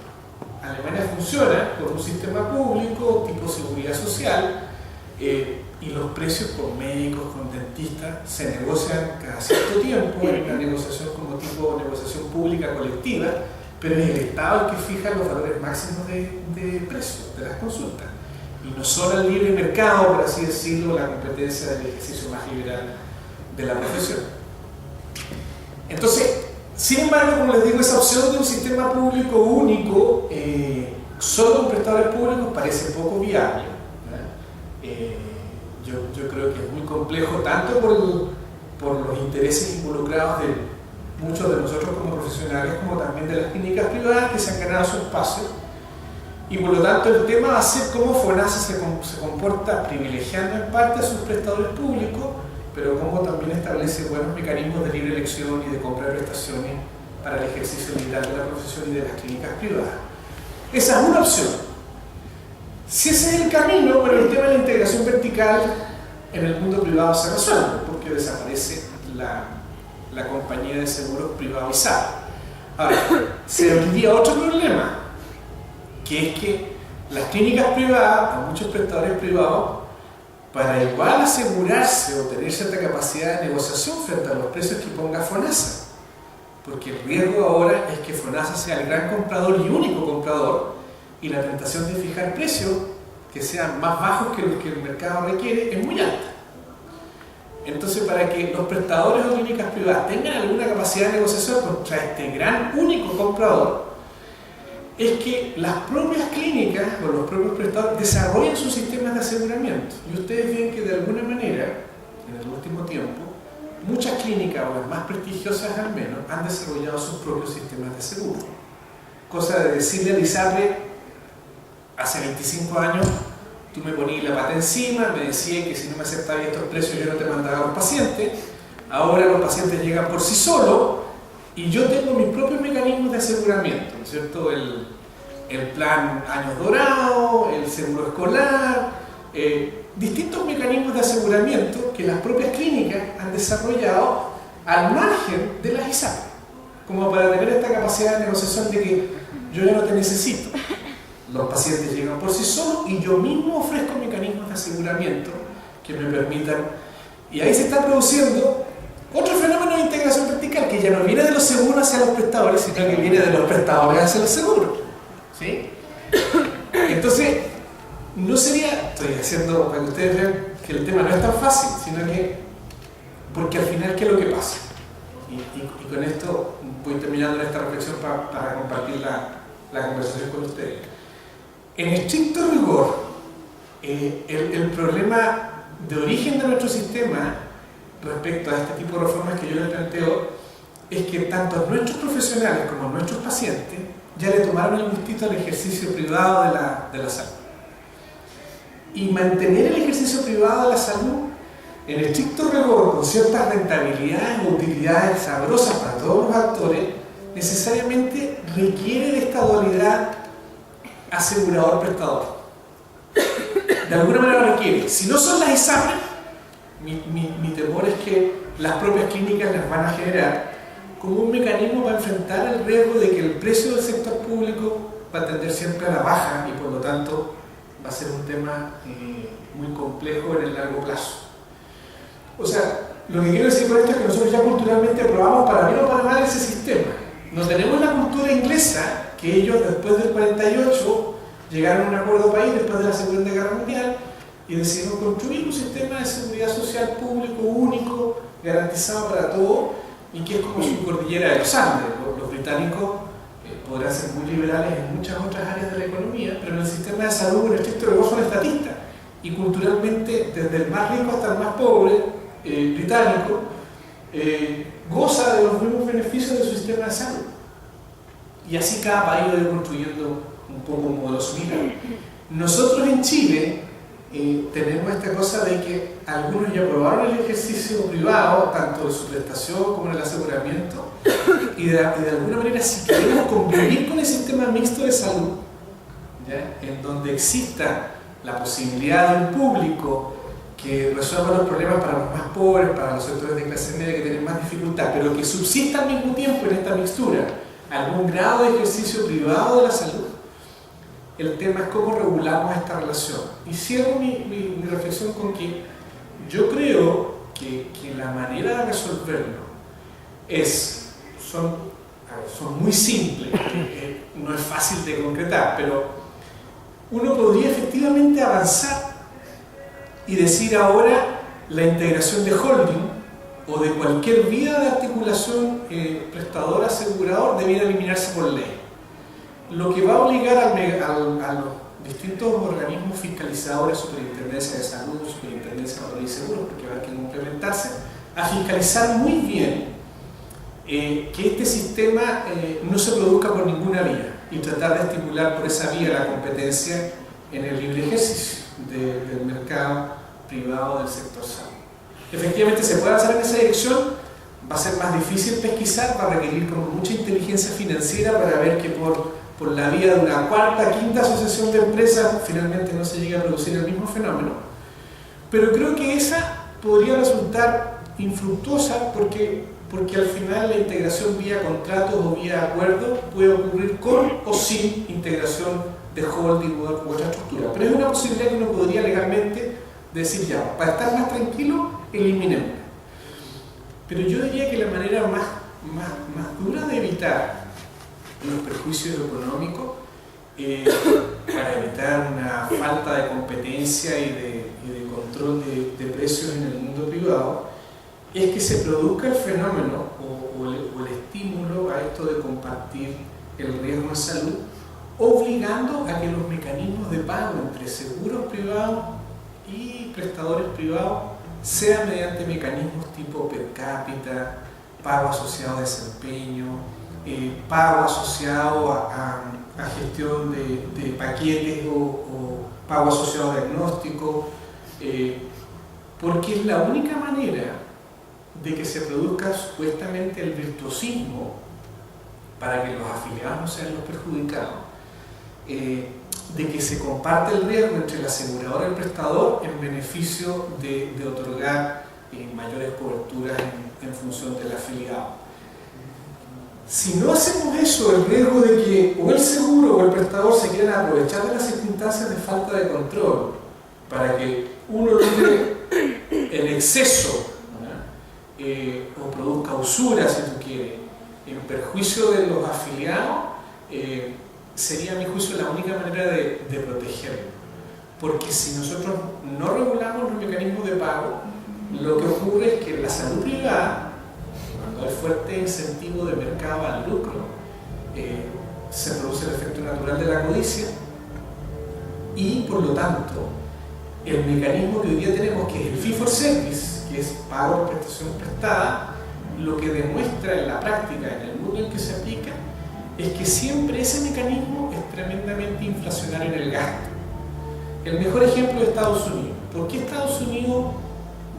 Alemania funciona con un sistema público tipo seguridad social, y los precios con médicos, con dentistas, se negocian cada cierto tiempo en una negociación como tipo negociación pública colectiva, pero es el Estado el que fija los valores máximos de precios de las consultas, y no solo el libre mercado, por así decirlo, la competencia del ejercicio más liberal de la profesión. Entonces, sin embargo, como les digo, esa opción de un sistema público único, solo con prestadores públicos, parece poco viable. Yo creo que es muy complejo, tanto por los intereses involucrados de muchos de nosotros como profesionales, como también de las clínicas privadas que se han ganado su espacio. Y por lo tanto el tema va a ser cómo FONASA se comporta privilegiando en parte a sus prestadores públicos, pero cómo también establece buenos mecanismos de libre elección y de compra de prestaciones para el ejercicio liberal de la profesión y de las clínicas privadas. Esa es una opción. Si ese es el camino, bueno, el tema de la integración vertical en el mundo privado se resuelve, porque desaparece la compañía de seguros privado ISAPRE. Ahora, se abriría otro problema, que es que las clínicas privadas, a muchos prestadores privados, para igual asegurarse o tener cierta capacidad de negociación frente a los precios que ponga FONASA, porque el riesgo ahora es que FONASA sea el gran comprador y único comprador, y la tentación de fijar precios que sean más bajos que los que el mercado requiere es muy alta. Entonces, para que los prestadores o clínicas privadas tengan alguna capacidad de negociación contra este gran único comprador, es que las propias clínicas o los propios prestadores desarrollan sus sistemas de aseguramiento. Y ustedes ven que de alguna manera, en el último tiempo, muchas clínicas, o las más prestigiosas al menos, han desarrollado sus propios sistemas de seguro. Cosa de decirle a ISAPRE, hace 25 años, tú me ponías la pata encima, me decías que si no me aceptabas estos precios yo no te mandaba a los pacientes. Ahora los pacientes llegan por sí solos y yo tengo mis propios mecanismos de aseguramiento, ¿no es cierto? El plan Años Dorados, el seguro escolar, distintos mecanismos de aseguramiento que las propias clínicas han desarrollado al margen de las ISAPRE, como para tener esta capacidad de negociación de que yo ya no te necesito. Los pacientes llegan por sí solos y yo mismo ofrezco mecanismos de aseguramiento que me permitan. Y ahí se está produciendo otro fenómeno de integración vertical que ya no viene de los seguros hacia los prestadores, sino que viene de los prestadores hacia los seguros. ¿Sí? Entonces, no sería, estoy haciendo para que ustedes vean que el tema no es tan fácil, sino que, porque al final, ¿qué es lo que pasa? Y con esto voy terminando esta reflexión para compartir la conversación con ustedes. En estricto rigor, el problema de origen de nuestro sistema respecto a este tipo de reformas que yo les planteo es que tanto nuestros profesionales como nuestros pacientes ya le tomaron el gustito al ejercicio privado de la salud. Y mantener el ejercicio privado de la salud en estricto rigor, con ciertas rentabilidades o utilidades sabrosas para todos los actores, necesariamente requiere de esta dualidad asegurador-prestador. De alguna manera requiere. Si no son las ISAPRE, mi temor es que las propias clínicas las van a generar como un mecanismo para enfrentar el riesgo de que el precio del sector público va a tender siempre a la baja y por lo tanto va a ser un tema muy complejo en el largo plazo. O sea, lo que quiero decir con esto es que nosotros ya culturalmente aprobamos para bien o para mal ese sistema. No tenemos la cultura inglesa que ellos después del 48 llegaron a un acuerdo país después de la Segunda Guerra Mundial y decidieron construir un sistema de seguridad social público único, garantizado para todos y que es como su cordillera de los Andes. Los británicos podrán ser muy liberales en muchas otras áreas de la economía, pero en el sistema de salud en estricto rigor son estatistas y culturalmente desde el más rico hasta el más pobre británico goza de los mismos beneficios de su sistema de salud. Y así cada país va a ir construyendo un poco un modelo similar. Nosotros en Chile tenemos esta cosa de que algunos ya probaron el ejercicio privado, tanto de su prestación como en el aseguramiento, y de alguna manera si queremos convivir con el sistema mixto de salud, ¿ya? En donde exista la posibilidad de un público que resuelva los problemas para los más pobres, para los sectores de clase media que tienen más dificultad, pero que subsista al mismo tiempo en esta mixtura algún grado de ejercicio privado de la salud. El tema es cómo regulamos esta relación. Y cierro mi reflexión con que yo creo que la manera de resolverlo son muy simples, no es fácil de concretar, pero uno podría efectivamente avanzar y decir ahora la integración de holding o de cualquier vía de articulación prestador-asegurador debiera eliminarse por ley. Lo que va a obligar a los distintos organismos fiscalizadores, Superintendencia de Salud, Superintendencia de Seguros, porque va a haber que complementarse, a fiscalizar muy bien que este sistema no se produzca por ninguna vía y tratar de estimular por esa vía la competencia en el libre ejercicio del mercado privado del sector salud. Efectivamente se puede avanzar en esa dirección, va a ser más difícil pesquisar, va a requerir como mucha inteligencia financiera para ver que por la vía de una cuarta, quinta asociación de empresas finalmente no se llegue a producir el mismo fenómeno, pero creo que esa podría resultar infructuosa porque al final la integración vía contratos o vía acuerdos puede ocurrir con o sin integración de holding u otra estructura, pero es una posibilidad que uno podría legalmente decir ya, para estar más tranquilo, eliminemos. Pero yo diría que la manera más dura de evitar los perjuicios económicos, para evitar una falta de competencia y de control de precios en el mundo privado, es que se produzca el fenómeno o el estímulo a esto de compartir el riesgo en salud obligando a que los mecanismos de pago entre seguros privados y prestadores privados sean mediante mecanismos tipo per cápita, pago asociado a desempeño, pago asociado a gestión de paquetes o pago asociado a diagnóstico, porque es la única manera de que se produzca supuestamente el virtuosismo para que los afiliados no sean los perjudicados, de que se comparte el riesgo entre el asegurador y el prestador en beneficio de otorgar mayores coberturas en función del afiliado. Si no hacemos eso, el riesgo de que o el seguro o el prestador se quieran aprovechar de las circunstancias de falta de control para que uno logre el exceso, o produzca usura, si tú quieres, en perjuicio de los afiliados, sería a mi juicio la única manera de protegerlo. Porque si nosotros no regulamos los mecanismos de pago, lo que ocurre es que en la salud privada, cuando hay fuerte incentivo de mercado al lucro, se produce el efecto natural de la codicia y por lo tanto el mecanismo que hoy día tenemos, que es el fee for service, que es pago por prestación prestada, lo que demuestra en la práctica, en el mundo en que se aplica, es que siempre ese mecanismo es tremendamente inflacionario en el gasto. El mejor ejemplo es Estados Unidos. ¿Por qué Estados Unidos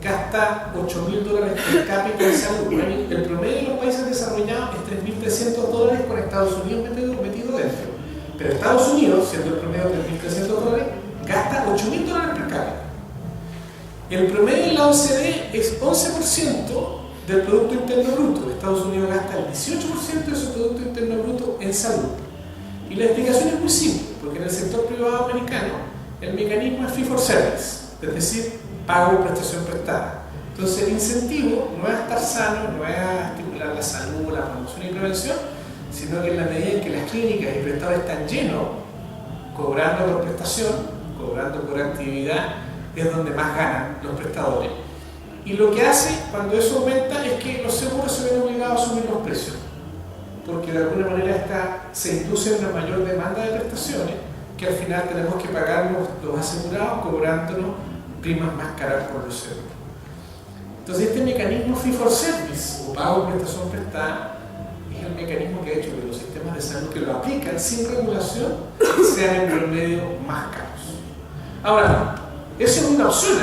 gasta $8.000 per cápita en salud? El promedio de los países desarrollados es $3.300 con Estados Unidos metido dentro. Pero Estados Unidos, siendo el promedio $3.300, gasta $8.000 per cápita. El promedio de la OCDE es 11% del Producto Interno Bruto. Estados Unidos gasta el 18% de su Producto Interno Bruto en salud. Y la explicación es muy simple, porque en el sector privado americano el mecanismo es fee for service, es decir, pago por prestación prestada. Entonces el incentivo no es a estar sano, no es a estimular la salud, la promoción y prevención, sino que en la medida en que las clínicas y prestadores están llenos, cobrando por prestación, cobrando por actividad, es donde más ganan los prestadores. Y lo que hace cuando eso aumenta es que los seguros se ven obligados a subir los precios, porque de alguna manera se induce una mayor demanda de prestaciones que al final tenemos que pagar los asegurados cobrándonos primas más caras por los seguros. Entonces este mecanismo fee for service o pago por prestación prestada es el mecanismo que ha hecho que los sistemas de salud que lo aplican sin regulación sean en promedio más caros. Ahora, eso es una opción.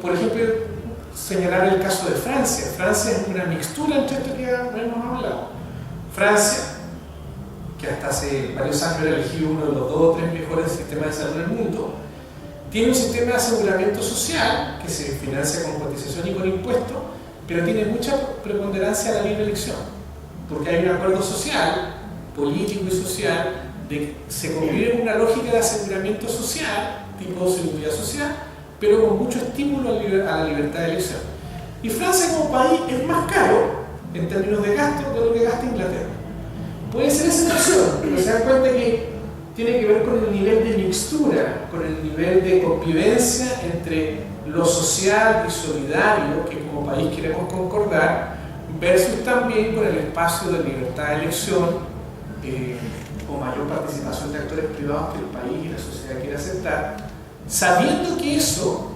Por ejemplo, señalar el caso de Francia. Francia es una mixtura entre esto que hemos hablado. Francia, que hasta hace varios años era elegido uno de los 2 o 3 mejores sistemas de salud del mundo, tiene un sistema de aseguramiento social que se financia con cotización y con impuestos, pero tiene mucha preponderancia a la libre elección, porque hay un acuerdo social, político y social, de que se convive en una lógica de aseguramiento social, tipo seguridad social, pero con mucho estímulo a la libertad de elección. Y Francia como país es más caro en términos de gasto de lo que gasta Inglaterra. Puede ser esa opción, pero se dan cuenta que tiene que ver con el nivel de mixtura, con el nivel de convivencia entre lo social y solidario que como país queremos concordar, versus también con el espacio de libertad de elección o mayor participación de actores privados que el país y la sociedad quiere aceptar, sabiendo que eso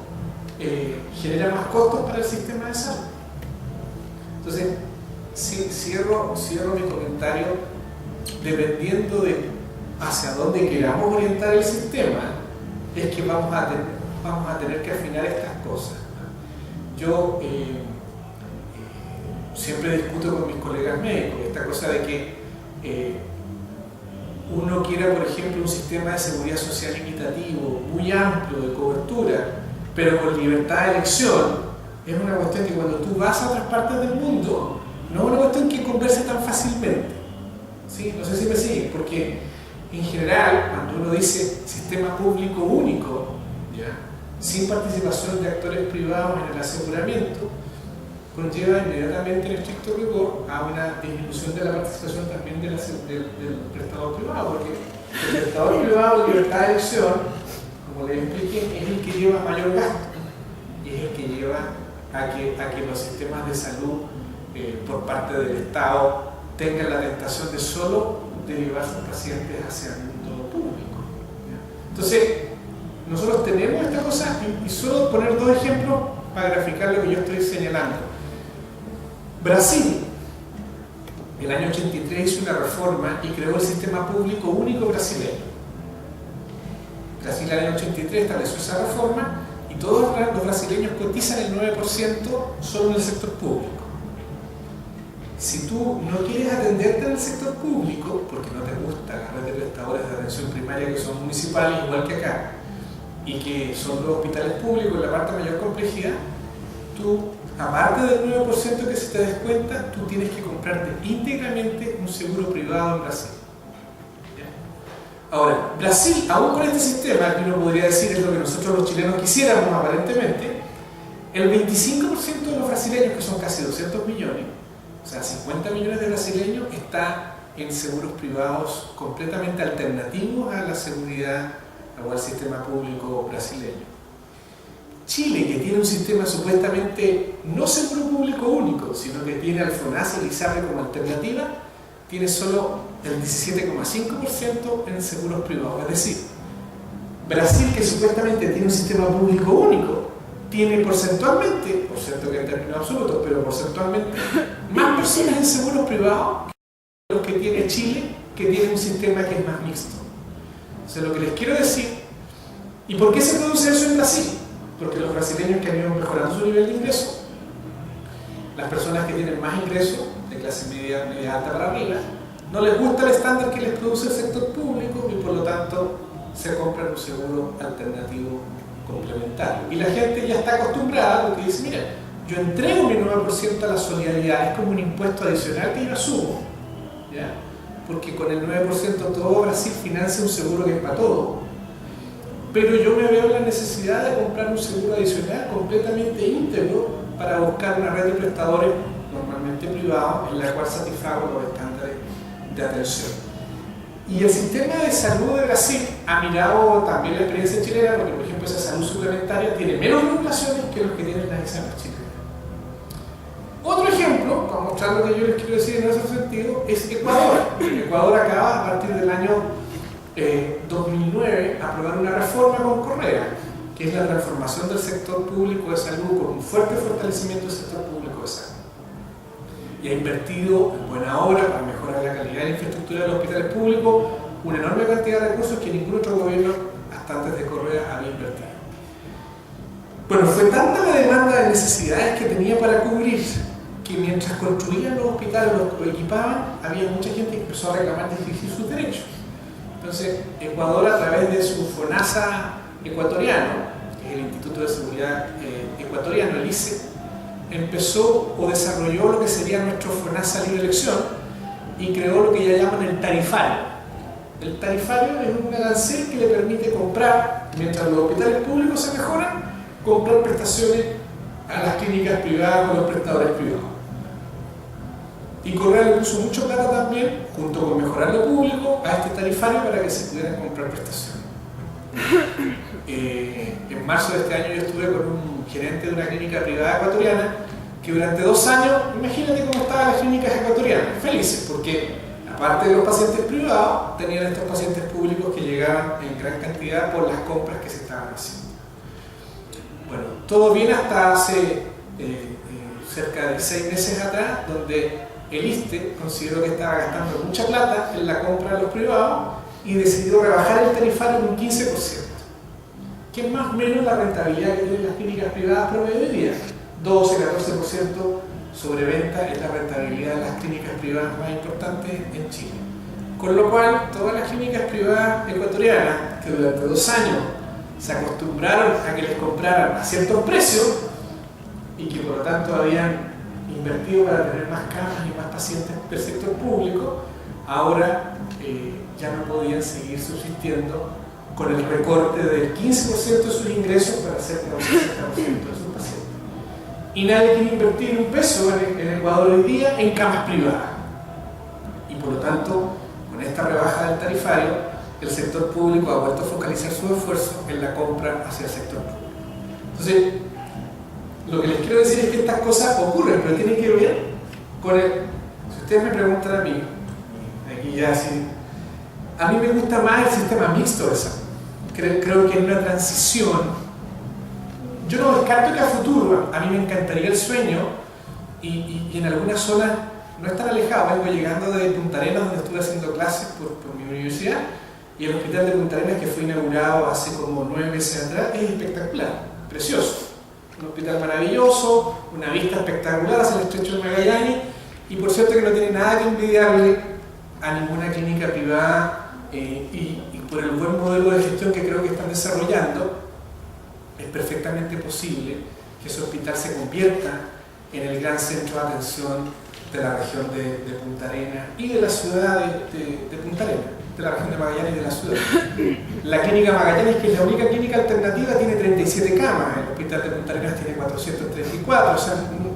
genera más costos para el sistema de salud. Entonces, cierro mi comentario dependiendo de hacia dónde queramos orientar el sistema, es que vamos a tener que afinar estas cosas. Yo siempre discuto con mis colegas médicos esta cosa de que uno quiera, por ejemplo, un sistema de seguridad social equitativo, muy amplio de cobertura, pero con libertad de elección. Es una cuestión que cuando tú vas a otras partes del mundo, no es una cuestión que converse tan fácilmente. ¿Sí? No sé si me siguen, porque en general, cuando uno dice sistema público único, ¿ya?, sin participación de actores privados en el aseguramiento, conlleva inmediatamente en estricto rigor a una disminución de la participación también del prestador privado, porque el prestador privado de libertad de elección, como les expliqué, es el que lleva mayor gasto y es el que lleva a que los sistemas de salud por parte del Estado tengan la tentación de solo derivar sus pacientes hacia el mundo público. Entonces, nosotros tenemos esta cosa, y solo poner dos ejemplos para graficar lo que yo estoy señalando. Brasil, el año 83 hizo una reforma y creó el sistema público único brasileño. Brasil en el año 83 estableció esa reforma y todos los brasileños cotizan el 9% solo en el sector público. Si tú no quieres atenderte en el sector público, porque no te gusta la red de prestadores de atención primaria que son municipales, igual que acá, y que son los hospitales públicos en la parte de mayor complejidad, tú, aparte del 9% que se te descuenta, tú tienes que comprarte íntegramente un seguro privado en Brasil. ¿Ya? Ahora, Brasil, aún con este sistema, que uno podría decir es lo que nosotros los chilenos quisiéramos aparentemente, el 25% de los brasileños, que son casi 200 millones, o sea, 50 millones de brasileños, está en seguros privados completamente alternativos a la seguridad o al sistema público brasileño. Chile, que tiene un sistema supuestamente no seguro público único, sino que tiene al FONASA y ISAPRE como alternativa, tiene solo el 17,5% en seguros privados. Es decir, Brasil, que supuestamente tiene un sistema público único, tiene porcentualmente, por cierto que en términos absolutos, pero porcentualmente, más personas en seguros privados que los que tiene Chile, que tiene un sistema que es más mixto. O sea, lo que les quiero decir, ¿y por qué se produce eso en Brasil? Porque los brasileños que han ido mejorando su nivel de ingreso, las personas que tienen más ingresos, de clase media, media alta para arriba, no les gusta el estándar que les produce el sector público y por lo tanto se compran un seguro alternativo complementario. Y la gente ya está acostumbrada porque dice, mira, yo entrego mi 9% a la solidaridad, es como un impuesto adicional que yo asumo, ¿ya? Porque con el 9% todo Brasil financia un seguro que es para todo, pero yo me veo la necesidad de comprar un seguro adicional completamente íntegro para buscar una red de prestadores normalmente privados en la cual satisfago los estándares de atención. Y el sistema de salud de Brasil ha mirado también la experiencia chilena, porque por ejemplo esa salud suplementaria tiene menos regulaciones que los que tienen las ISAPRE chilenas. Otro ejemplo, para mostrar lo que yo les quiero decir en ese sentido, es Ecuador. Ecuador acaba a partir del año 2009 aprobar una reforma con Correa, que es la transformación del sector público de salud con un fuerte fortalecimiento del sector público de salud. Y ha invertido en buena obra para mejorar la calidad de la infraestructura de los hospitales públicos, una enorme cantidad de recursos que ningún otro gobierno hasta antes de Correa había invertido. Bueno, fue tanta la demanda de necesidades que tenía para cubrir que mientras construían los hospitales, los equipaban, había mucha gente que empezó a reclamar y exigir sus derechos. Entonces, Ecuador, a través de su FONASA ecuatoriano, que es el Instituto de Seguridad Ecuatoriano, el ICE, empezó o desarrolló lo que sería nuestro FONASA Libre Elección y creó lo que ya llaman el tarifario. El tarifario es un arancel que le permite comprar, mientras los hospitales públicos se mejoran, comprar prestaciones a las clínicas privadas con los prestadores privados. Y Correa le puso mucho plata también, junto con mejorar lo público, a este tarifario para que se pudieran comprar prestaciones. En marzo de este año yo estuve con un gerente de una clínica privada ecuatoriana que durante 2 años, imagínate cómo estaban las clínicas ecuatorianas, felices, porque aparte de los pacientes privados, tenían estos pacientes públicos que llegaban en gran cantidad por las compras que se estaban haciendo. Bueno, todo viene hasta hace cerca de 6 meses atrás, donde el ISSSTE consideró que estaba gastando mucha plata en la compra de los privados y decidió rebajar el tarifario en un 15%, que es más o menos la rentabilidad que tienen las clínicas privadas promedio de día. 12-14% sobre venta es la rentabilidad de las clínicas privadas más importantes en Chile. Con lo cual, todas las clínicas privadas ecuatorianas que durante 2 años se acostumbraron a que les compraran a ciertos precios y que por lo tanto habían invertido para tener más camas y más pacientes del sector público, ahora ya no podían seguir subsistiendo con el recorte del 15% de sus ingresos para cerca del 60% de sus pacientes. Y nadie quiere invertir un peso en Ecuador hoy día en camas privadas. Y por lo tanto, con esta rebaja del tarifario, el sector público ha vuelto a focalizar su esfuerzo en la compra hacia el sector público. Entonces, lo que les quiero decir es que estas cosas ocurren, pero tienen que ver con el... Si ustedes me preguntan a mí, aquí ya sí A mí me gusta más el sistema mixto de salud. Creo que en una transición, yo no descarto que a futuro, a mí me encantaría el sueño, y en algunas zonas no es tan alejado. Vengo llegando de Punta Arenas, donde estuve haciendo clases por mi universidad, y el hospital de Punta Arenas, que fue inaugurado hace como 9 meses atrás, es espectacular, precioso. Un hospital maravilloso, una vista espectacular hacia el estrecho de Magallanes, y por cierto que no tiene nada que envidiarle a ninguna clínica privada, y por el buen modelo de gestión que creo que están desarrollando, es perfectamente posible que ese hospital se convierta en el gran centro de atención de la región de Punta Arenas y de la ciudad de Punta Arenas, de la región de Magallanes y de la ciudad. La clínica Magallanes, que es la única clínica alternativa, tiene 37 camas, el hospital de Punta Arenas tiene 434, o sea,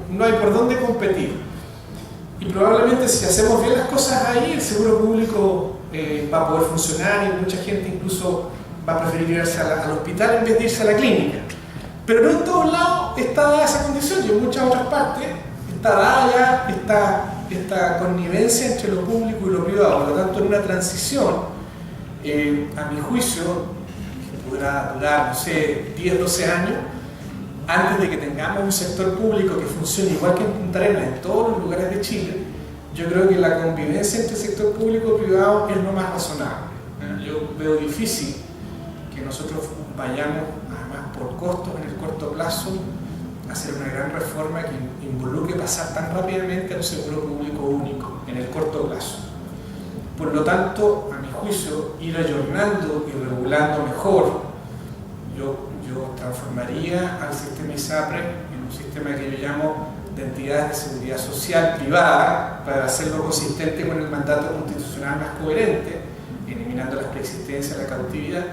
no hay por dónde competir. Y probablemente si hacemos bien las cosas ahí, el seguro público va a poder funcionar, y mucha gente incluso va a preferir irse al hospital en vez de irse a la clínica. Pero no en todos lados está dada esa condición, y en muchas otras partes está dada ya esta connivencia entre lo público y lo privado. Por lo tanto, en una transición, a mi juicio, que podrá durar, no sé, 10, 12 años, antes de que tengamos un sector público que funcione igual que en Punta Arenas, en todos los lugares de Chile, yo creo que la convivencia entre sector público y privado es lo más razonable. Yo veo difícil que nosotros vayamos, además por costos en el corto plazo, a hacer una gran reforma que involucre pasar tan rápidamente a un seguro público único en el corto plazo. Por lo tanto, a mi juicio, ir ayornando y regulando mejor, yo transformaría al sistema ISAPRE en un sistema que yo llamo de entidades de seguridad social privada, para hacerlo consistente con el mandato constitucional más coherente, eliminando las preexistencias, la cautividad,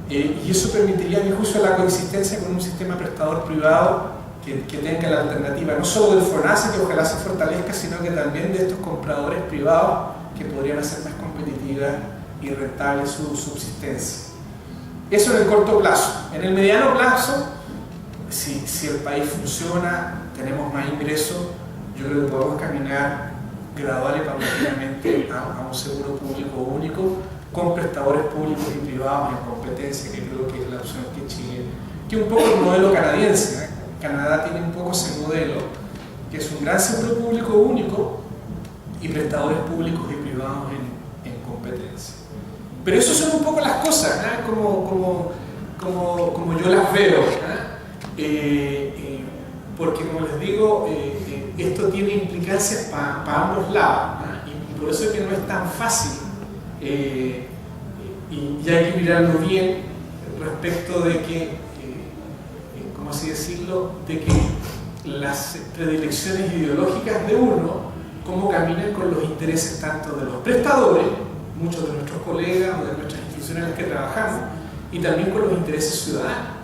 y eso permitiría, a mi juicio, la coexistencia con un sistema prestador privado que tenga la alternativa no solo del FONASA, que ojalá se fortalezca, sino que también de estos compradores privados que podrían hacer más competitiva y rentable su subsistencia. Eso en el corto plazo. En el mediano plazo, si el país funciona, tenemos más ingresos, yo creo que podemos caminar gradual y paulatinamente a un seguro público único, con prestadores públicos y privados en competencia, que creo que es la opción que Chile, que es un poco el modelo canadiense, ¿eh? Canadá tiene un poco ese modelo, que es un gran seguro público único y prestadores públicos y privados en competencia. Pero eso son un poco las cosas, ¿eh? como yo las veo, porque como les digo, esto tiene implicancias para ambos lados, y por eso es que no es tan fácil, y hay que mirarlo bien respecto de que, ¿cómo así decirlo?, de que las predilecciones ideológicas de uno, cómo caminan con los intereses tanto de los prestadores, muchos de nuestros colegas o de nuestras instituciones en las que trabajamos, y también con los intereses ciudadanos.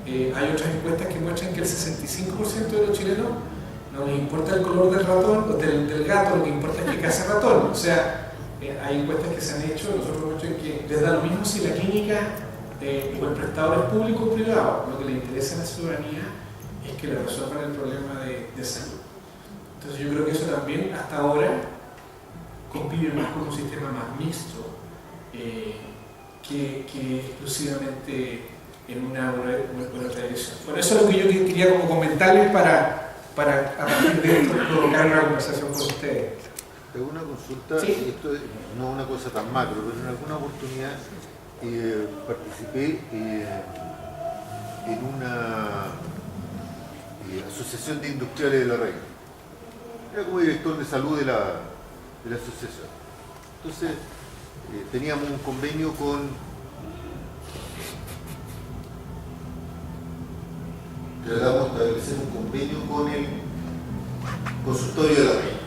Hay otras encuestas que muestran que el 65% de los chilenos no les importa el color del ratón o del gato, lo que importa es que case ratón. O sea, hay encuestas que se han hecho, nosotros hemos hecho, que les da lo mismo si la clínica o el prestador es público o privado. Lo que le interesa a la ciudadanía es que le resuelvan el problema de salud. Entonces yo creo que eso también hasta ahora convive más con un sistema más mixto que exclusivamente en una tradición. Bueno, eso es lo que yo quería como comentarles para a partir de esto provocar una conversación con ustedes. Tengo una consulta, sí. Esto no es una cosa tan macro, pero en alguna oportunidad participé en una asociación de industriales de La Reina. Era como director de salud de la asociación. Entonces teníamos un convenio tratamos de establecer un convenio con el consultorio de La Reina.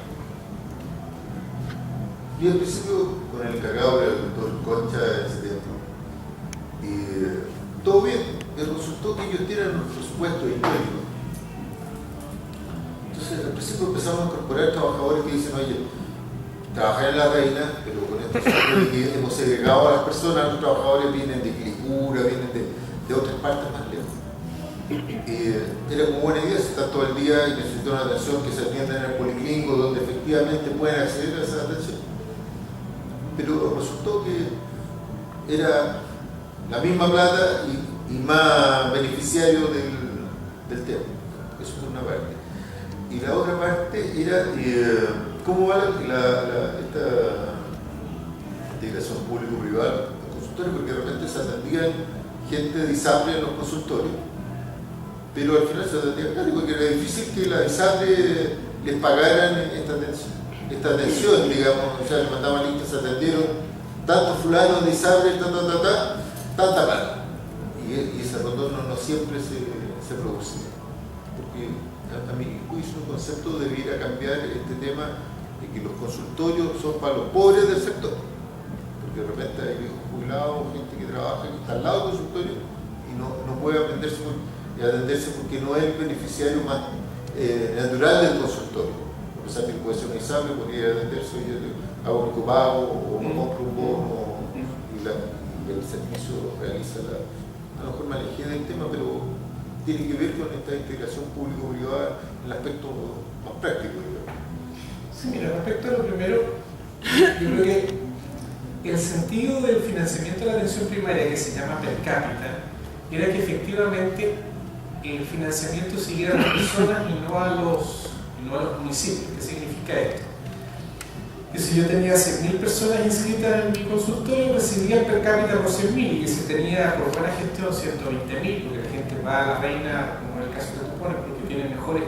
Y al principio, con el encargado del doctor Concha de ese tiempo, todo bien, me resultó que ellos tienen un presupuesto histórico. Entonces, al principio empezamos a incorporar trabajadores que dicen, oye, trabajar en La Reina, pero con esto que hemos segregado a las personas, los trabajadores vienen de Quilicura, vienen de otras partes más lejos. Era como buena idea, si están todo el día y necesitan una atención, que se atiendan en el policlínico, donde efectivamente pueden acceder a esa atención. pero resultó que era la misma plata y más beneficiario del tema. Eso por una parte. Y la otra parte era cómo va esta integración público-privada en los consultorios, porque de repente se atendían gente de ISAPRE en los consultorios, pero al final se atendían claro, porque era difícil que la ISAPRE les pagaran esta atención, digamos, o sea, le mandaban listas, se atendieron tantos fulanos de ISAPRE, tanta plata. Y ese retorno no siempre se producía. Porque a mi juicio un concepto debiera cambiar este tema de que los consultorios son para los pobres del sector. Porque de repente hay viejos jubilados, gente que trabaja, que está al lado del consultorio y no puede atenderse porque no es el beneficiario más natural del consultorio. A pesar de que puede ser un ISAPRE, podría atenderse y hago un copago o no compro un bono y el servicio realiza a lo mejor me alejé del tema, pero tiene que ver con esta integración público-privada en el aspecto más práctico. Sí, mira, respecto a lo primero, yo creo que el sentido del financiamiento de la atención primaria, que se llama per cápita, era que efectivamente el financiamiento siguiera a las personas y no a los municipios. ¿Qué significa esto? Que si yo tenía 100.000 personas inscritas en mi consultorio, recibía per cápita por 100.000, y que si tenía por buena gestión 120.000, porque la gente va a la Reina, como en el caso que tú pones, porque tiene mejores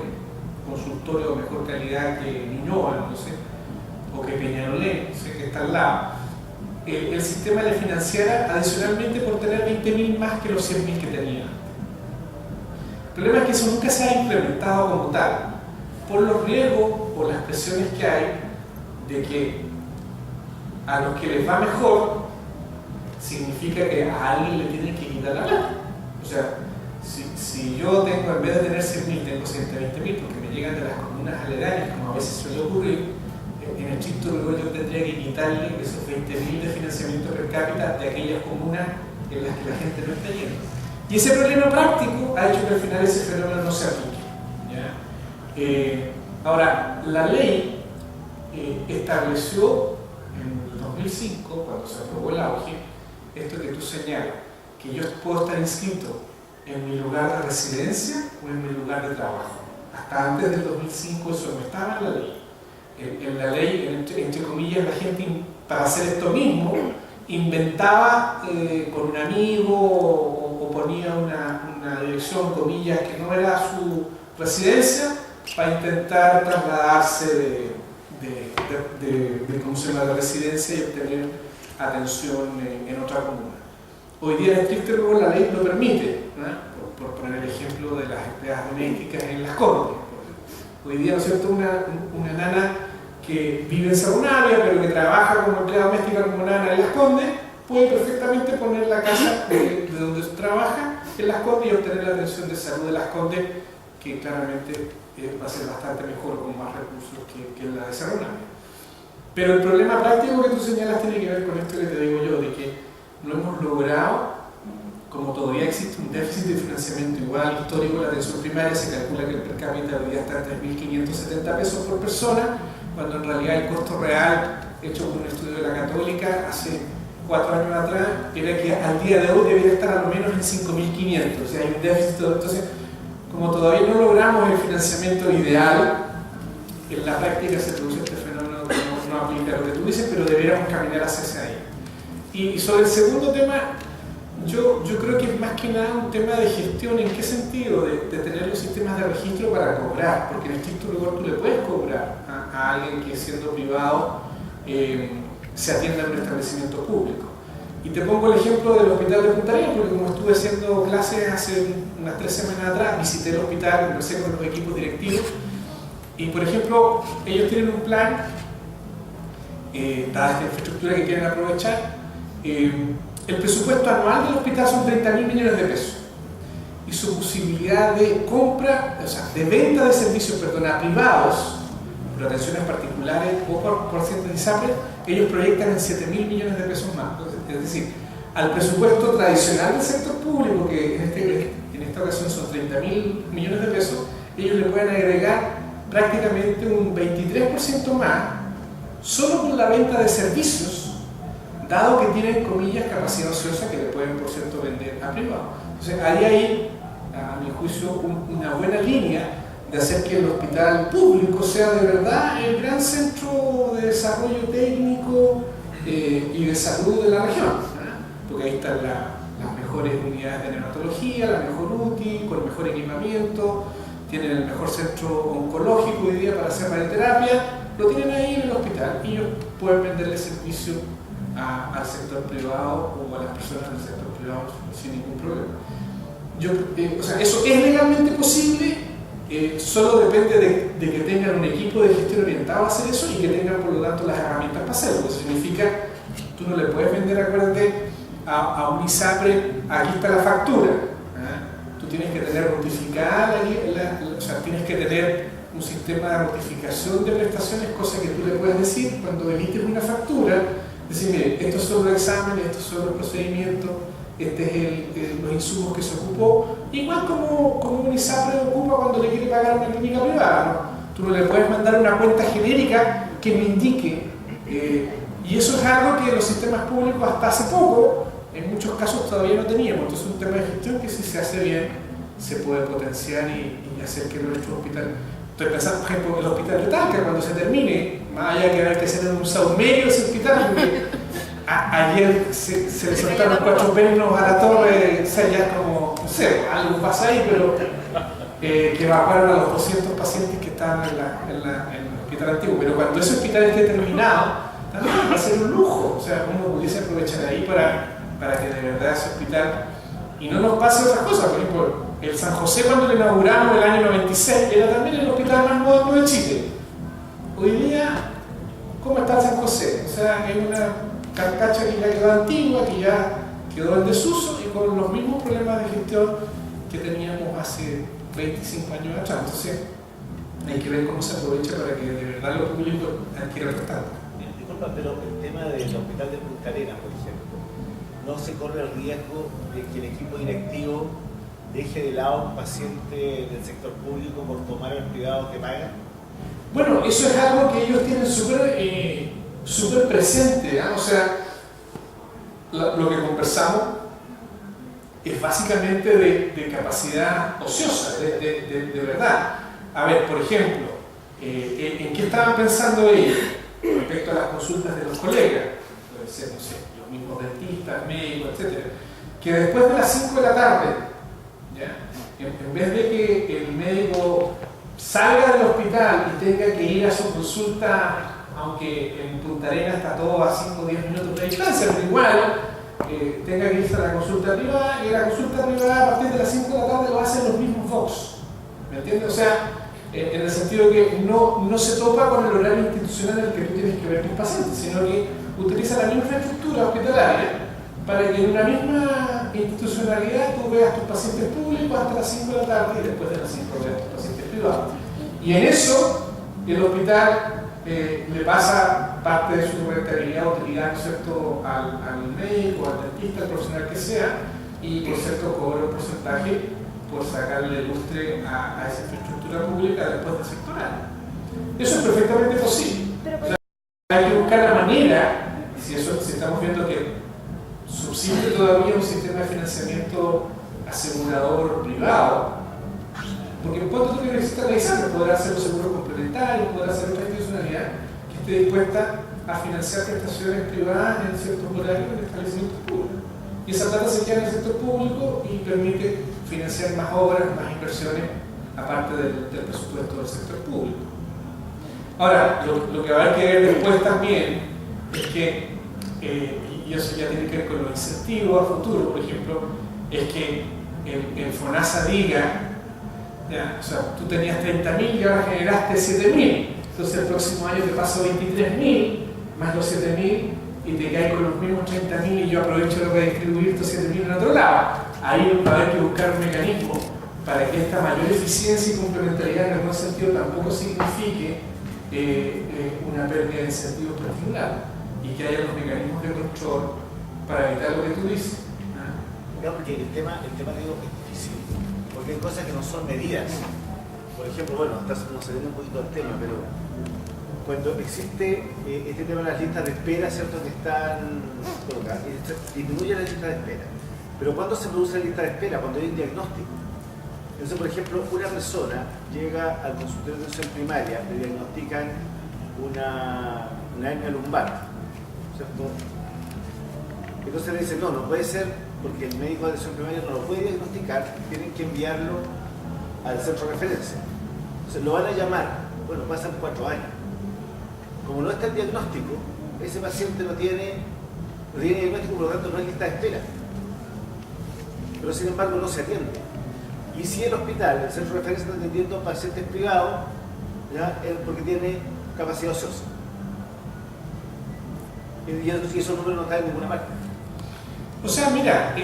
consultorios, mejor calidad que Ñuñoa, no sé, o que Peñalolén, no sé, que está al lado, el sistema le financiara adicionalmente por tener 20.000 más que los 100.000 que tenía. El problema es que eso nunca se ha implementado como tal, por los riesgos, por las presiones que hay, de que a los que les va mejor significa que a alguien le tienen que quitar la plata. O sea, si yo tengo, en vez de tener 100.000, tengo 120.000 porque me llegan de las comunas aledañas, como a veces suele ocurrir, en el estricto rigor yo tendría que quitarle esos 20.000 de financiamiento per cápita de aquellas comunas en las que la gente no está yendo. Y ese problema práctico ha hecho que al final ese fenómeno no se aplique, ¿ya? Ahora, la ley estableció en el 2005, cuando se aprobó el auge, esto que tú señalas, que yo puedo estar inscrito en mi lugar de residencia o en mi lugar de trabajo. Hasta antes del 2005 eso no estaba en la ley. En la ley, entre comillas, la gente para hacer esto mismo inventaba con un amigo o ponía una dirección, comillas, que no era su residencia, para intentar trasladarse ¿cómo se llama?, de residencia y obtener atención en otra comuna. Hoy día en estricto rigor la ley lo permite, ¿no? por poner el ejemplo de las empleadas domésticas en Las Condes. Hoy día, ¿no es cierto?, una nana que vive en Saunavia pero que trabaja como empleada doméstica como nana en Las Condes, puede perfectamente poner la casa de donde trabaja en Las Condes y obtener la atención de salud de Las Condes, que claramente va a ser bastante mejor con más recursos que la de Saunavia. Pero el problema práctico que tú señalas tiene que ver con esto que te digo yo, de que no hemos logrado, como todavía existe un déficit de financiamiento igual histórico de la atención primaria, se calcula que el per cápita hoy día está en 3.570 pesos por persona, cuando en realidad el costo real, hecho por un estudio de la Católica hace 4 años atrás, era que al día de hoy debería estar a lo menos en 5.500, o sea, hay un déficit. Entonces, como todavía no logramos el financiamiento ideal, en la práctica se produce este fenómeno que no aplica lo que tú dices, pero deberíamos caminar hacia ahí. Y sobre el segundo tema, yo creo que es más que nada un tema de gestión. ¿En qué sentido? De tener los sistemas de registro para cobrar, porque en estricto rigor tú le puedes cobrar a alguien que siendo privado se atienda en un establecimiento público. Y te pongo el ejemplo del hospital de Punta Arenas, porque como estuve haciendo clases hace unas 3 semanas atrás, visité el hospital, conversé con los equipos directivos, y por ejemplo, ellos tienen un plan, dada esta infraestructura que quieren aprovechar, el presupuesto anual del hospital son 30.000 millones de pesos, y su posibilidad de compra, o sea, de venta de servicios, a privados, por atenciones particulares o por cientos de ISAPRE, ellos proyectan en 7.000 millones de pesos más. Es decir, al presupuesto tradicional del sector público, que en esta ocasión son 30.000 millones de pesos, ellos le pueden agregar prácticamente un 23% más, solo por la venta de servicios dado que tienen, comillas, capacidad ociosa que le pueden, por cierto, vender a privado. Entonces, hay ahí, a mi juicio, una buena línea de hacer que el hospital público sea de verdad el gran centro de desarrollo técnico y de salud de la región, ¿no? Porque ahí están las mejores unidades de neonatología, la mejor UTI, con el mejor equipamiento, tienen el mejor centro oncológico hoy día para hacer radioterapia, lo tienen ahí en el hospital y ellos pueden venderle servicio al sector privado o a las personas del sector privado sin ningún problema. O sea, eso es legalmente posible. Solo depende de que tengan un equipo de gestión orientado a hacer eso y que tengan, por lo tanto, las herramientas para hacerlo. Eso significa, tú no le puedes vender, acuérdate, a un ISAPRE, aquí está la factura. Tú tienes que tener notificada, o sea, tienes que tener un sistema de notificación de prestaciones, cosa que tú le puedes decir cuando emites una factura, decir, mire, estos son los exámenes, estos son los procedimientos, este es los insumos que se ocupó, igual como un ISAPRE ocupa cuando le quiere pagar a una clínica privada, ¿no? Tú no le puedes mandar una cuenta genérica que me indique, y eso es algo que los sistemas públicos hasta hace poco, en muchos casos todavía no teníamos. Entonces es un tema de gestión que si se hace bien, se puede potenciar y hacer que nuestro hospital, estoy pensando por ejemplo en el hospital de Talca, cuando se termine, más allá que haber que hacer un saumerio ese hospital, ayer se le soltaron 4 pernos a la torre, o sea, ya como, no sé, algo pasa ahí, pero que evacuaron a los 200 pacientes que estaban en el hospital antiguo. Pero cuando ese hospital esté terminado, también va a ser un lujo, o sea, uno pudiese aprovechar ahí para que de verdad ese hospital, y no nos pase otras cosas. Por ejemplo, el San José, cuando lo inauguramos en el año 96, era también el hospital más moderno de Chile. Hoy día, ¿cómo está el San José? O sea, hay una carcacha que ya quedó antigua, que ya quedó en desuso y con los mismos problemas de gestión que teníamos hace 25 años atrás. Entonces hay que ver cómo se aprovecha para que de verdad lo público adquiera prestado. Disculpa, pero el tema del hospital de Punta Arenas, por ejemplo, ¿no se corre el riesgo de que el equipo directivo deje de lado a un paciente del sector público por tomar al privado que paga? Bueno, eso es algo que ellos tienen súper presente, ¿eh? O sea, lo que conversamos es básicamente de capacidad ociosa, de verdad. A ver, por ejemplo, ¿en qué estaban pensando ellos respecto a las consultas de los colegas? Puede ser, no sé, los mismos dentistas, médicos, etc. Que después de las 5 de la tarde, ¿ya? En vez de que el médico salga del hospital y tenga que ir a su consulta, aunque en Punta Arenas está todo a 5 o 10 minutos de distancia, pero igual tenga que irse a la consulta privada, y la consulta privada a partir de las 5 de la tarde lo hacen los mismos docs. ¿Me entiendes? O sea, en el sentido de que no se topa con el horario institucional en el que tú tienes que ver tus pacientes, sino que utiliza la misma infraestructura hospitalaria para que en una misma institucionalidad tú veas tus pacientes públicos hasta las 5 de la tarde y después de las 5 veas tus pacientes privados. Y en eso el hospital le pasa parte de su rentabilidad o utilidad, ¿no es cierto?, al médico, al dentista, al profesional que sea, y por cierto cobra un porcentaje por sacarle lustre a esa infraestructura pública después del sectoral. Eso es perfectamente posible. O sea, hay que buscar la manera, si estamos viendo que subsiste todavía un sistema de financiamiento asegurador privado, porque ¿cuánto tú necesitas realizar? Podrá hacer los seguros complementarios, podrá hacer otra institucionalidad que esté dispuesta a financiar prestaciones privadas en ciertos horarios en establecimientos públicos. Y esa plata se queda en el sector público y permite financiar más obras, más inversiones, aparte del presupuesto del sector público. Ahora, lo que va a haber que ver después también es que, y eso ya tiene que ver con los incentivos a futuro, por ejemplo, es que el FONASA diga, ya, o sea, tú tenías 30.000 y ahora generaste 7.000, entonces el próximo año te paso 23.000 más los 7.000 y te caes con los mismos 30.000 y yo aprovecho lo que distribuir estos 7.000 en otro lado. Ahí va a haber que buscar un mecanismo para que esta mayor eficiencia y complementariedad en algún sentido tampoco signifique una pérdida de incentivos particulares y que haya los mecanismos de control para evitar lo que tú dices. No, porque el tema digo, es difícil, porque hay cosas que no son medidas. Por ejemplo, bueno, estamos saliendo un poquito del tema, pero cuando existe este tema de las listas de espera, ¿cierto?, que están colocadas, disminuye la lista de espera. Pero ¿cuándo se produce la lista de espera? Cuando hay un diagnóstico. Entonces, por ejemplo, una persona llega al consultorio de atención primaria, le diagnostican una hernia lumbar, ¿cierto? Entonces le dicen, no puede ser, porque el médico de atención primaria no lo puede diagnosticar, tienen que enviarlo al centro de referencia. Entonces lo van a llamar, bueno, pasan 4 años. Como no está el diagnóstico, ese paciente no tiene diagnóstico, por lo tanto no hay lista de espera. Pero sin embargo no se atiende. Y si el hospital, el centro de referencia, está atendiendo pacientes privados, ¿ya?, porque tiene capacidad ociosa. Y esos números no están en ninguna parte. O sea, mira,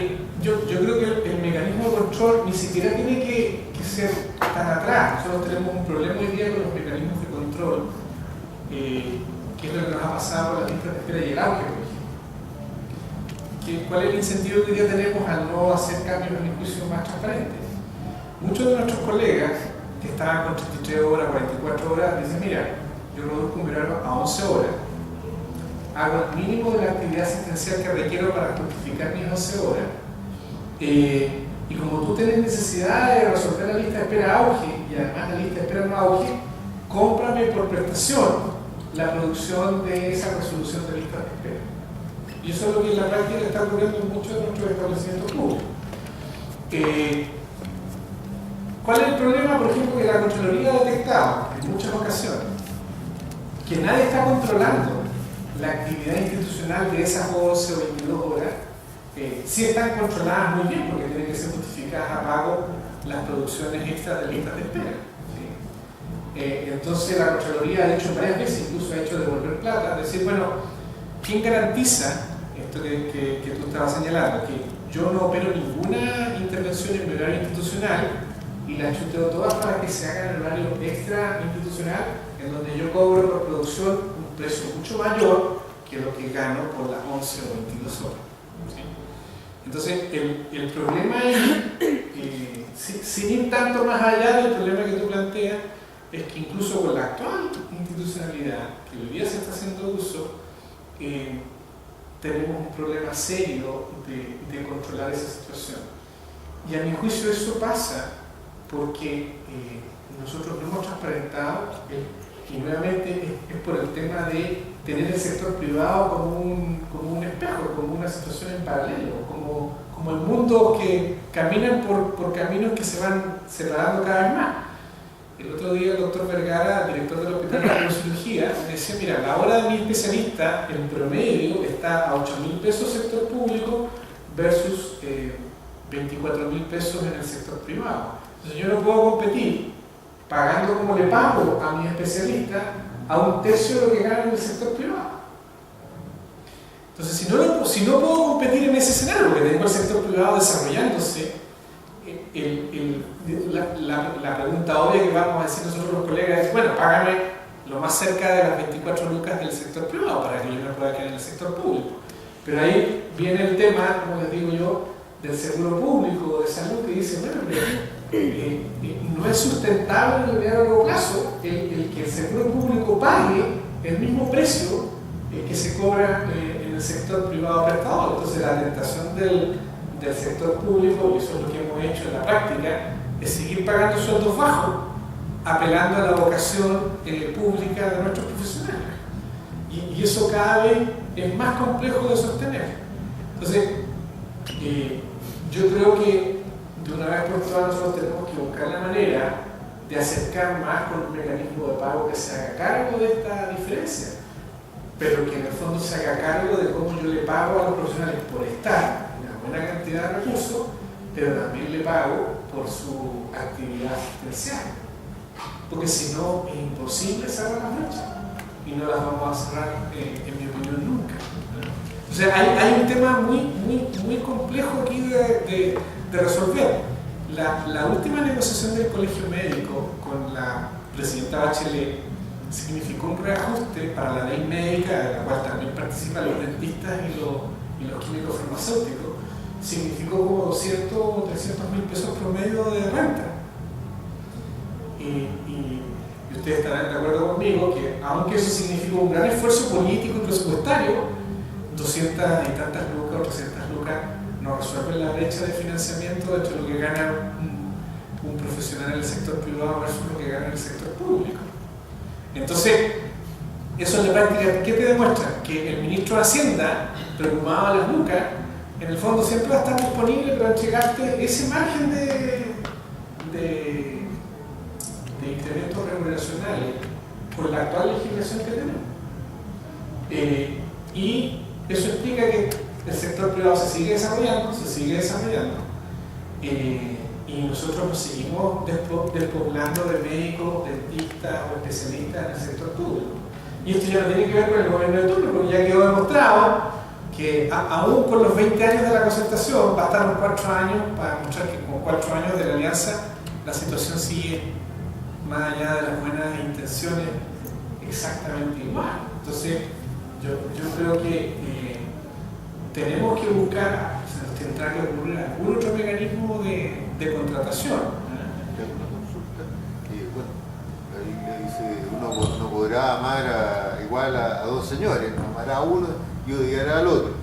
yo creo que el mecanismo de control ni siquiera tiene que ser tan atrás. Nosotros tenemos un problema hoy día con los mecanismos de control, que es lo que nos ha pasado con las listas de espera y el auge, por ejemplo. ¿Cuál es el incentivo que hoy día tenemos al no hacer cambios, en mi juicio, más transparentes? Muchos de nuestros colegas que estaban con 33 horas, 44 horas, dicen, mira, yo reduzco un verano a 11 horas, hago el mínimo de la actividad asistencial que requiero para justificar mis 11 horas, y como tú tienes necesidad de resolver la lista de espera auge, y además la lista de espera no auge, cómprame por prestación la producción de esa resolución de listas de espera. Y eso es lo que en la práctica está ocurriendo en muchos de nuestros establecimientos públicos. ¿Cuál es el problema? Por ejemplo, que la Contraloría ha detectado en muchas ocasiones que nadie está controlando la actividad institucional de esas 11 o 22 horas. Sí están controladas muy bien porque tienen que ser justificadas a pago las producciones extras de listas de espera. ¿Sí? Entonces la Contraloría ha hecho varias veces, incluso ha hecho devolver plata, decir, bueno, ¿quién garantiza esto que tú estabas señalando? Que yo no opero ninguna intervención en mi horario institucional y la chuteo todas para que se haga en el horario extra institucional, en donde yo cobro por producción un precio mucho mayor que lo que gano por las 11 o 22 horas. ¿Sí? Entonces, el problema es, sin ir tanto más allá del problema que tú planteas, es que incluso con la actual institucionalidad que hoy día se está haciendo uso, tenemos un problema serio de controlar esa situación. Y a mi juicio eso pasa porque nosotros no hemos transparentado, y nuevamente es por el tema de tener el sector privado como un espejo, como una situación en paralelo, como el mundo que caminan por caminos que se van separando cada vez más. El otro día el doctor Vergara, director del Hospital de Neurocirugía, me decía, mira, la hora de mi especialista en promedio está a 8.000 pesos sector público versus 24.000 pesos en el sector privado. Entonces yo no puedo competir pagando como le pago a mi especialista a 1/3 de lo que gana en el sector privado. Entonces si no puedo competir en ese escenario, porque tengo el sector privado desarrollándose, la pregunta obvia que vamos a decir nosotros los colegas es, bueno, págame lo más cerca de las 24 lucas del sector privado para que yo me pueda quedar en el sector público. Pero ahí viene el tema, como les digo yo, del seguro público de salud, que dice, bueno, no es sustentable en el mediano largo plazo el que el seguro público pague el mismo precio que se cobra en el sector privado prestador. Entonces la tentación del sector público, y eso es lo que hemos hecho en la práctica, es seguir pagando sueldos bajos, apelando a la vocación pública de nuestros profesionales. Y eso cada vez es más complejo de sostener. Entonces, yo creo que de una vez por todas nosotros tenemos que buscar la manera de acercar más con un mecanismo de pago que se haga cargo de esta diferencia, pero que en el fondo se haga cargo de cómo yo le pago a los profesionales por estar en una buena cantidad de recursos, pero también le pago por su actividad asistencial, porque si no es imposible cerrar las brechas y no las vamos a cerrar, en mi opinión, nunca. O sea, hay un tema muy complejo aquí de resolver. La última negociación del Colegio Médico con la presidenta Bachelet significó un reajuste para la ley médica, de la cual también participan los dentistas y los químicos farmacéuticos. Significó como 200 o 300 mil pesos promedio de renta. Y y ustedes estarán de acuerdo conmigo, que aunque eso significó un gran esfuerzo político y presupuestario, 200 y tantas lucas o 300 lucas no resuelven la brecha de financiamiento entre lo que gana un profesional en el sector privado versus lo que gana en el sector público. Entonces, eso en la práctica, ¿qué te demuestra? Que el ministro de Hacienda, preocupado de las lucas, en el fondo siempre va a estar disponible para entregarte ese margen de incrementos remuneracionales por la actual legislación que tenemos. Y eso explica que el sector privado se sigue desarrollando, y nosotros nos seguimos despoblando de médicos, dentistas o especialistas en el sector público. Y esto ya no tiene que ver con el gobierno de turno, porque ya quedó demostrado que aún con los 20 años de la concertación, bastaron 4 años para demostrar que con 4 años de la alianza la situación sigue, más allá de las buenas intenciones, exactamente igual. Entonces, yo creo que tenemos que buscar, tendrá que ocurrir algún otro mecanismo de contratación. Una consulta. Bueno, ahí le dice, uno no podrá amar igual a dos señores, no amará a uno y odiará al otro.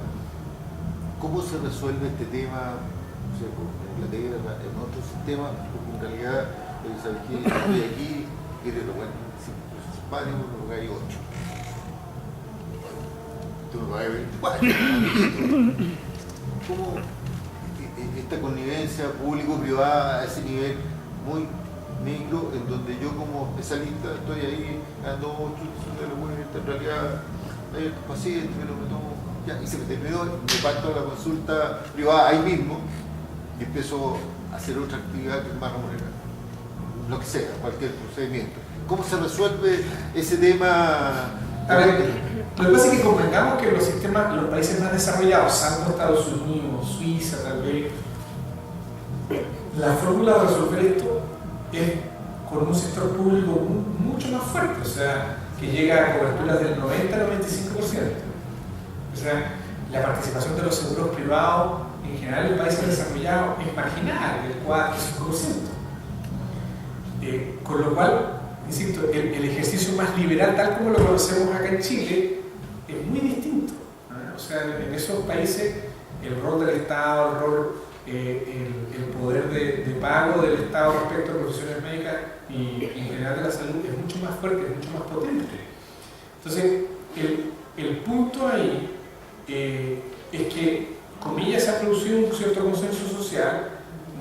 ¿Cómo se resuelve este tema? No sé, en Inglaterra, en otro sistema, porque en realidad, ¿sabes qué? Estoy aquí, eres lo bueno, si vale uno paga 8. Tú me pagas 24. ¿Cómo esta connivencia público-privada a ese nivel muy micro, en donde yo como especialista estoy ahí dando de lo bueno, en realidad hay estos pacientes, me lo tomo, ya, y se me terminó, me parto la consulta privada ahí mismo y empiezo a hacer otra actividad que es más remunerada, lo que sea, cualquier procedimiento. ¿Cómo se resuelve ese tema? A ver, lo que pasa es que convengamos que los países más desarrollados, salvo Estados Unidos, Suiza, tal vez, la fórmula de resolver esto es con un sector público mucho más fuerte, o sea, que llega a coberturas del 90 al 95%. O sea, la participación de los seguros privados en general en países desarrollados es marginal, del 4 o 5%. Con lo cual, insisto, el ejercicio más liberal, tal como lo conocemos acá en Chile, es muy distinto. O sea, en esos países el rol del Estado, el poder de pago del Estado respecto a profesiones médicas y en general de la salud es mucho más fuerte, es mucho más potente. Entonces, el punto ahí es que, comillas, se ha producido un cierto consenso social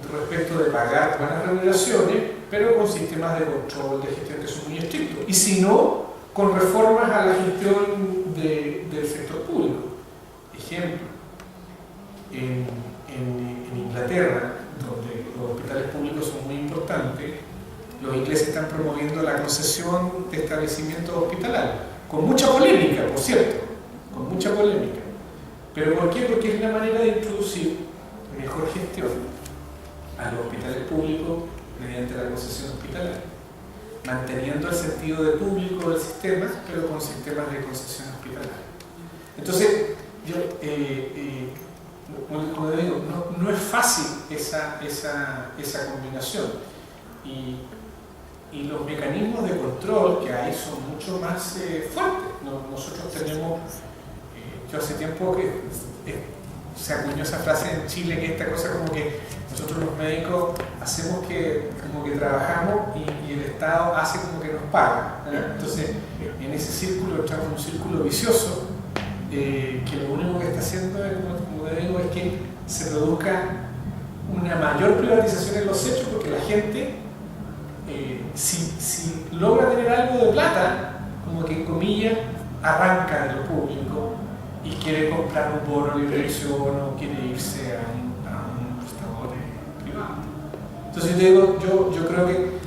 respecto de pagar buenas remuneraciones, pero con sistemas de control, de gestión que son muy estrictos. Y si no, con reformas a la gestión del sector público. Ejemplo, en Inglaterra, donde los hospitales públicos son muy importantes, los ingleses están promoviendo la concesión de establecimientos hospitalarios, con mucha polémica, por cierto, con mucha polémica. ¿Pero por qué? Porque es la manera de introducir mejor gestión a los hospitales públicos mediante la concesión hospitalaria, manteniendo el sentido de público del sistema, pero con sistemas de concesión hospitalaria. Entonces, yo, como digo, no es fácil esa combinación, y los mecanismos de control que hay son mucho más fuertes. Nosotros tenemos, yo hace tiempo que se acuñó esa frase en Chile, que esta cosa como que nosotros los médicos hacemos que como que trabajamos y el Estado hace como que nos paga, ¿no? Entonces en ese círculo entramos en un círculo vicioso que lo único que está haciendo es, como te digo, es que se produzca una mayor privatización en los hechos, porque la gente si logra tener algo de plata, como que en comillas arranca de lo público y quiere comprar un bono de inversión o quiere irse a un prestador privado. Entonces yo te digo, yo creo que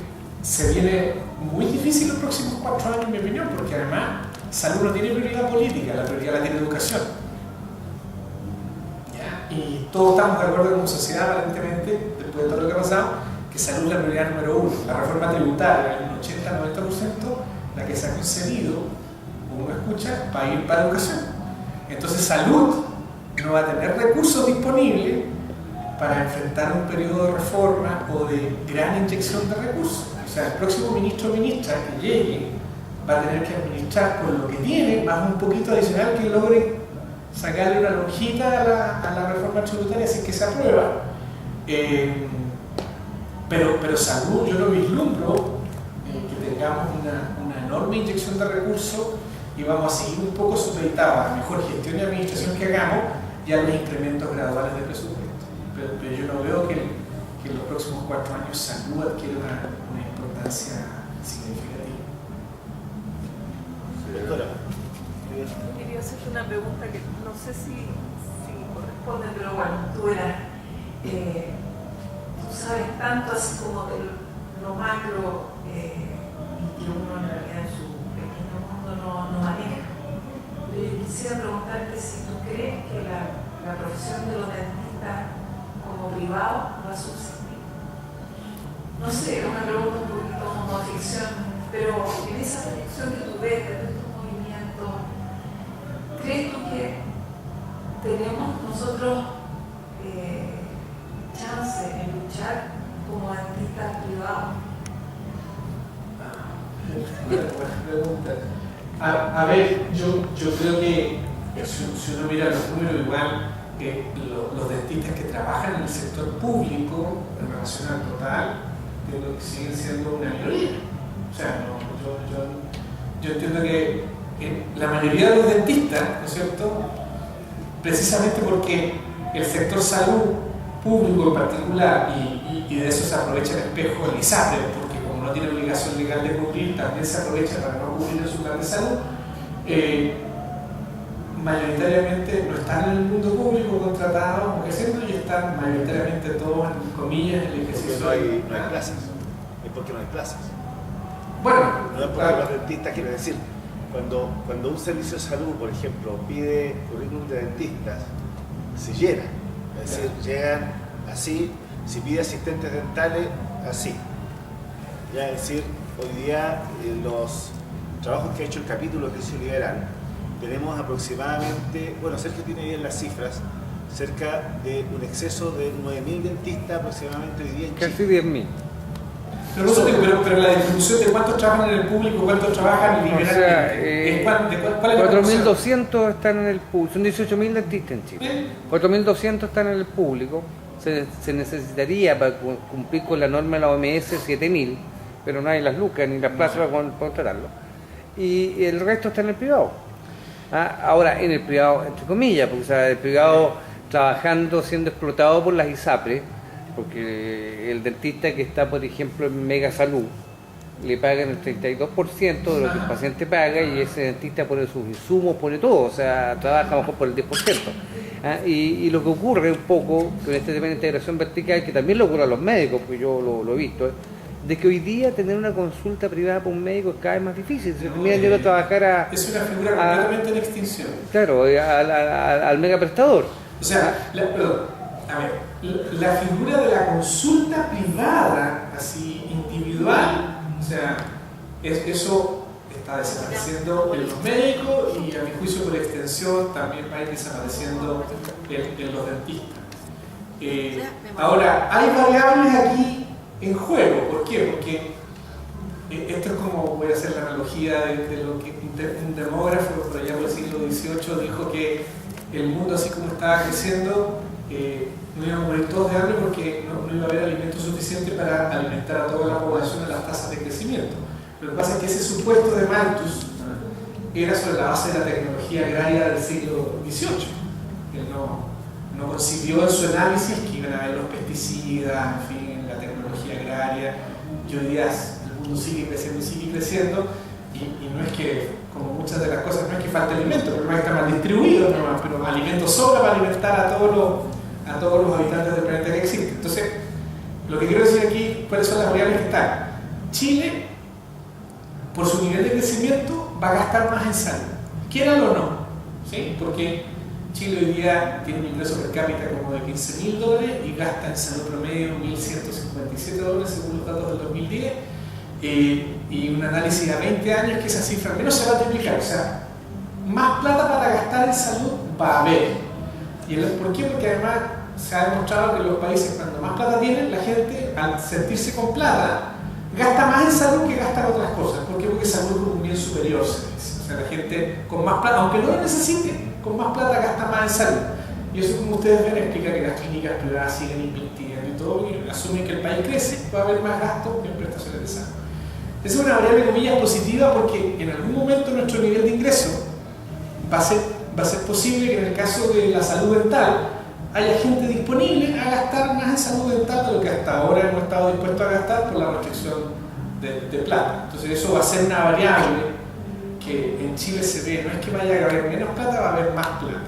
se viene muy difícil los próximos 4 años, en mi opinión, porque además salud no tiene prioridad política, la prioridad la tiene educación. ¿Ya? Y todos estamos de acuerdo como sociedad, aparentemente, después de todo lo que ha pasado, que salud es la prioridad número 1. La reforma tributaria, un 80-90%, la que se ha concebido, como uno escucha, para ir para educación. Entonces salud no va a tener recursos disponibles para enfrentar un periodo de reforma o de gran inyección de recursos. O sea, el próximo ministro o ministra que llegue va a tener que administrar con lo que tiene, más un poquito adicional que logre sacarle una lonjita a la reforma tributaria si es que se aprueba. Pero salud, yo no vislumbro que tengamos una enorme inyección de recursos y vamos a seguir un poco supeditados a la mejor gestión y administración que hagamos y a los incrementos graduales de presupuesto. Pero yo no veo que en los próximos 4 años salud adquiere una importancia significativa. Doctora. Quería hacerte una pregunta que no sé si corresponde, pero bueno, tú sabes tanto así como de lo macro y que uno en realidad en su pequeño mundo no maneja. Pero yo quisiera preguntarte si tú crees que la profesión de los dentistas como privado va a subsistir. No sé, es una pregunta un poquito como ficción, pero en esa proyección que tú ves de estos movimientos, ¿crees tú que tenemos nosotros chance en luchar como dentistas privados? Buena pregunta. A ver, yo creo que si uno mira los números, igual los dentistas que trabajan en el sector público en relación al total, creo que siguen siendo una minoría. O sea, yo entiendo que la mayoría de los dentistas, ¿no es cierto?, precisamente porque el sector salud público en particular, y de eso se aprovecha el espejo el ISAPRE, porque como no tiene obligación legal de cubrir, también se aprovecha para no cubrir en su plan de salud. Mayoritariamente no están en el mundo público contratados o creciendo y están mayoritariamente todos en comillas en el ejercicio. No hay plazas, es porque no hay plazas. Bueno, no es porque los dentistas, quiero decir, cuando un servicio de salud, por ejemplo, pide currículum de dentistas, se llena, es decir, llegan así, si pide asistentes dentales, así. Ya, es decir, hoy día los trabajos que ha hecho el capítulo de Crisis Liberal, tenemos aproximadamente, bueno, Sergio tiene bien las cifras, cerca de un exceso de 9.000 dentistas aproximadamente hoy día en Chile. Casi 10.000. Pero la distribución de cuántos trabajan en el público, cuántos trabajan en liberal, ¿cuál es la 4.200 están en el público, son 18.000 dentistas en Chile. 4.200 están en el público, se necesitaría para cumplir con la norma de la OMS 7.000, pero no hay las lucas ni las plazas para contratarlo. Y el resto está en el privado. Ahora, en el privado, entre comillas, porque o sea, el privado trabajando, siendo explotado por las ISAPRE, porque el dentista que está, por ejemplo, en Mega Salud, le pagan el 32% de lo que el paciente paga y ese dentista pone sus insumos, pone todo, o sea, trabaja mejor por el 10%. Y lo que ocurre un poco con este tema de integración vertical, que también lo ocurre a los médicos, porque yo lo he visto, de que hoy día tener una consulta privada para un médico es cada vez más difícil. Se terminan yendo a trabajar es una figura completamente en extinción. Claro, al mega prestador. O sea, la figura de la consulta privada, así individual, o sea, eso está desapareciendo en los médicos y a mi juicio por extensión también va a ir desapareciendo en los dentistas. Ahora, hay variables aquí en juego. ¿Por qué? Porque esto es como, voy a hacer la analogía de lo que un demógrafo por allá por el siglo XVIII dijo, que el mundo así como estaba creciendo no íbamos a morir todos de hambre porque no iba a haber alimento suficiente para alimentar a toda la población a las tasas de crecimiento. Lo que pasa es que ese supuesto de Malthus era sobre la base de la tecnología agraria del siglo XVIII. Él no concibió en su análisis que iban a haber los pesticidas, en fin, la tecnología agraria, y hoy día el mundo sigue creciendo, y no es que, como muchas de las cosas, no es que falte alimento, el problema es que está mal distribuido, pero alimento sobra para alimentar a todos los habitantes del planeta que existe. Entonces, lo que quiero decir aquí, cuáles son las variables que están. Chile, por su nivel de crecimiento, va a gastar más en salud, quieran o no, ¿sí? Porque Chile hoy día tiene un ingreso per cápita como de $15.000 y gasta en salud promedio $1.157 según los datos del 2010, y un análisis a 20 años que esa cifra al menos se va a triplicar. O sea, más plata para gastar en salud va a haber. ¿Por qué? Porque además se ha demostrado que los países, cuando más plata tienen, la gente, al sentirse con plata, gasta más en salud que gasta en otras cosas. ¿Por qué? Porque salud es un bien superior, se dice. O sea, la gente con más plata, aunque no lo necesite, con más plata gasta más en salud. Y eso, como ustedes ven, explica que las clínicas privadas siguen invirtiendo y todo, y asumen que el país crece, va a haber más gasto en prestaciones de salud. Esa es una variable, comillas, positiva, porque en algún momento nuestro nivel de ingreso va a ser posible que en el caso de la salud dental haya gente disponible a gastar más en salud dental de lo que hasta ahora hemos estado dispuestos a gastar por la restricción de plata. Entonces eso va a ser una variable que en Chile se ve, no es que vaya a haber menos plata, va a haber más plata.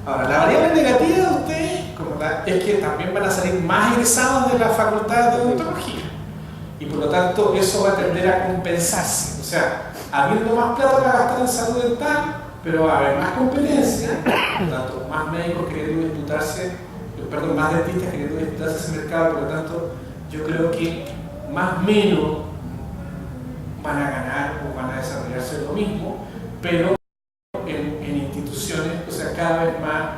Ahora, la variable negativa de ustedes es que también van a salir más egresados de la facultad de odontología. Y por lo tanto eso va a tender a compensarse. O sea, habiendo más plata para gastar en salud dental, pero va a haber más competencia, por lo tanto, más médicos queriendo disputarse, más dentistas queriendo disputarse ese mercado, por lo tanto, yo creo que más o menos van a ganar o van a desarrollarse lo mismo, pero en instituciones, o sea, cada vez más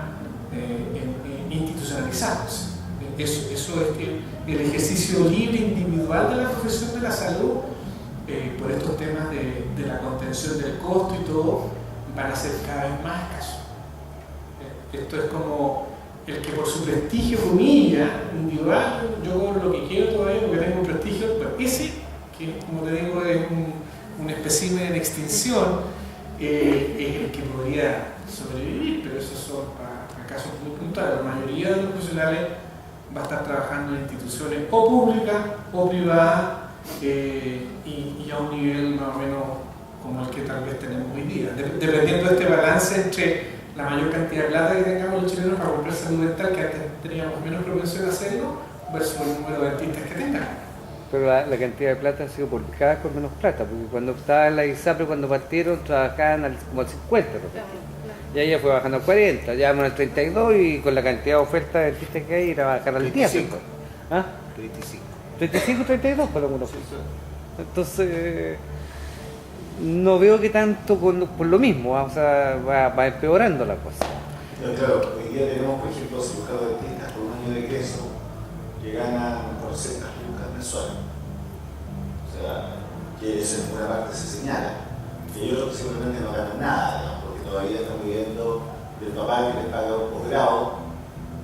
institucionalizados. Eso es que el ejercicio libre individual de la profesión de la salud, por estos temas de la contención del costo y todo, van a ser cada vez más escasos. Esto es como el que por su prestigio, comillas, individual, yo cobro lo que quiero todavía porque tengo un prestigio, pues ese, que como te digo es un espécimen en extinción, es el que podría sobrevivir, pero esos son para casos muy puntuales. La mayoría de los profesionales va a estar trabajando en instituciones o públicas o privadas y a un nivel más o menos como el que tal vez tenemos hoy día, dependiendo de este balance entre la mayor cantidad de plata que tengamos los chilenos para comprar salud dental, que antes teníamos menos propensión a hacerlo, versus el número de dentistas que tengamos. Pero la cantidad de plata ha sido por cada vez con menos plata, porque cuando estaba en la ISAPRE, cuando partieron, trabajaban como al 50%. Y ahí ya fue bajando al 40%, ya vamos al 32% y con la cantidad de ofertas de dentistas que hay, ir a bajar al 10%. 35. ¿Ah? 35. 32 por algunos. Entonces, no veo que tanto por lo mismo, o sea, va empeorando la cosa. Claro, hoy día tenemos, por ejemplo, cirujanos dentistas con un año de egreso que ganan 400 lucas mensuales. O sea, que eso en buena parte se señala. Y hay otros que simplemente no ganan nada, ¿no? Porque todavía están viviendo del papá que les paga un posgrado,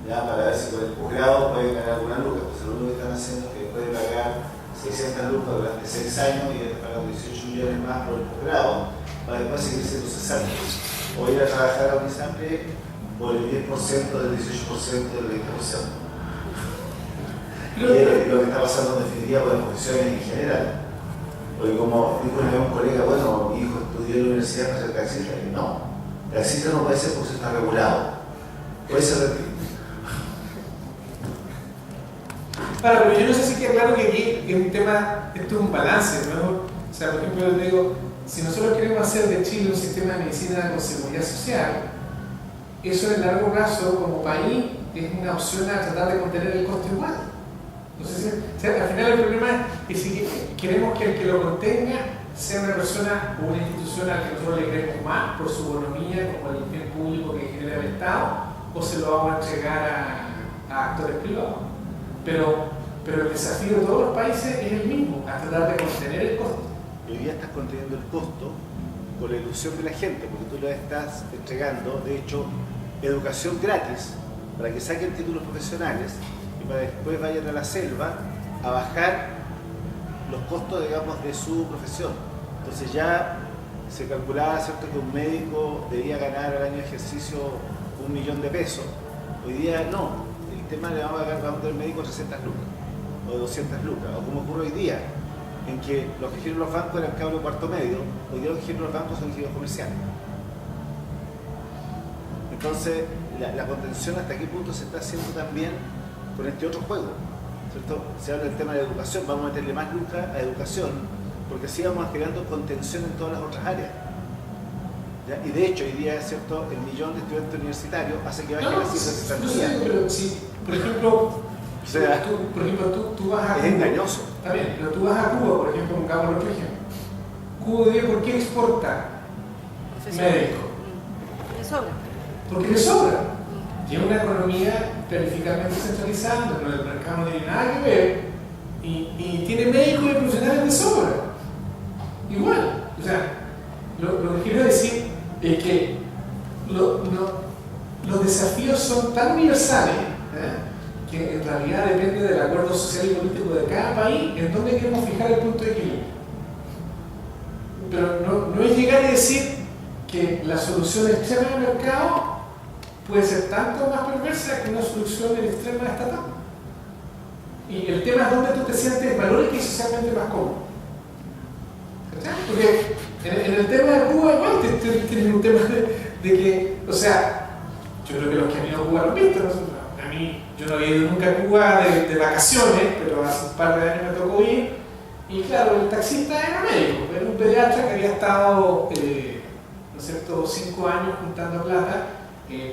ya para ver si con el posgrado pueden ganar alguna luca. Pues lo único que están haciendo es que pueden pagar 600 lucas durante 6 años y les pagan 18 millones más por el posgrado, para después seguir siendo cesantes. O ir a trabajar a Unisapre por el 10% del 18% del 20%. Y es lo que está pasando en definitiva con las profesiones en general. Porque como dijo un colega, bueno, mi hijo estudió en la universidad para ser taxista. Y no, taxista no puede ser porque está regulado. Puede ser retiro. Ahora, pero yo no sé si queda claro que aquí es un tema, esto es un balance, ¿no? O sea, por ejemplo, yo te digo, si nosotros queremos hacer de Chile un sistema de medicina con seguridad social, eso en largo plazo, como país, es una opción a tratar de contener el costo igual. Entonces, o sea, al final el problema es si queremos que el que lo contenga sea una persona o una institución a la que nosotros le queremos más por su economía, como el bien público que genera el Estado, o se lo vamos a entregar a actores privados. Pero el desafío de todos los países es el mismo, a tratar de contener el costo. Y hoy día estás conteniendo el costo con la ilusión de la gente, porque tú le estás entregando, de hecho, educación gratis para que saquen títulos profesionales y para que después vayan a la selva a bajar los costos, digamos, de su profesión. Entonces ya se calculaba, ¿cierto?, que un médico debía ganar al año de ejercicio 1 millón de pesos. Hoy día no. El tema le vamos a pagar al médico 300 lucas o 200 lucas, o como ocurre hoy día, en que los que giran los bancos eran cabros de cuarto medio, hoy día los que giran los bancos son ingenieros comerciales. Entonces, la contención hasta qué punto se está haciendo también con este otro juego, ¿cierto? Se habla del tema de la educación, vamos a meterle más lucas a educación, porque así vamos generando contención en todas las otras áreas. ¿Ya? Y de hecho, hoy día, ¿cierto?, el millón de estudiantes universitarios hace que baje la cifra de cesantía. Pero si, por ejemplo, tú vas a Cuba. Es engañoso. Está bien, pero tú vas a Cuba, por ejemplo, pongámoslo otro ejemplo. Cuba hoy día, ¿por qué exporta médicos? Le sobra. Porque le sobra. Tiene una economía planificadamente centralizada, pero el mercado no tiene nada que ver y tiene médicos y profesionales de sobra. Igual, o sea, lo que quiero decir es que los desafíos son tan universales que en realidad depende del acuerdo social y político de cada país en donde queremos fijar el punto de equilibrio. Pero no es llegar y decir que la solución extrema del mercado puede ser tanto más perversa que una solución extrema estatal. Y el tema es donde tú te sientes valórico y socialmente más cómodo. ¿Cachai? Porque en el tema de Cuba igual tienes un tema de que, o sea, yo creo que los que han ido a Cuba lo han visto, ¿no? A mí, yo no había ido nunca a Cuba de vacaciones, pero hace un par de años me tocó ir, y claro, el taxista era médico, era un pediatra que había estado, ¿no es cierto?, 5 años juntando plata,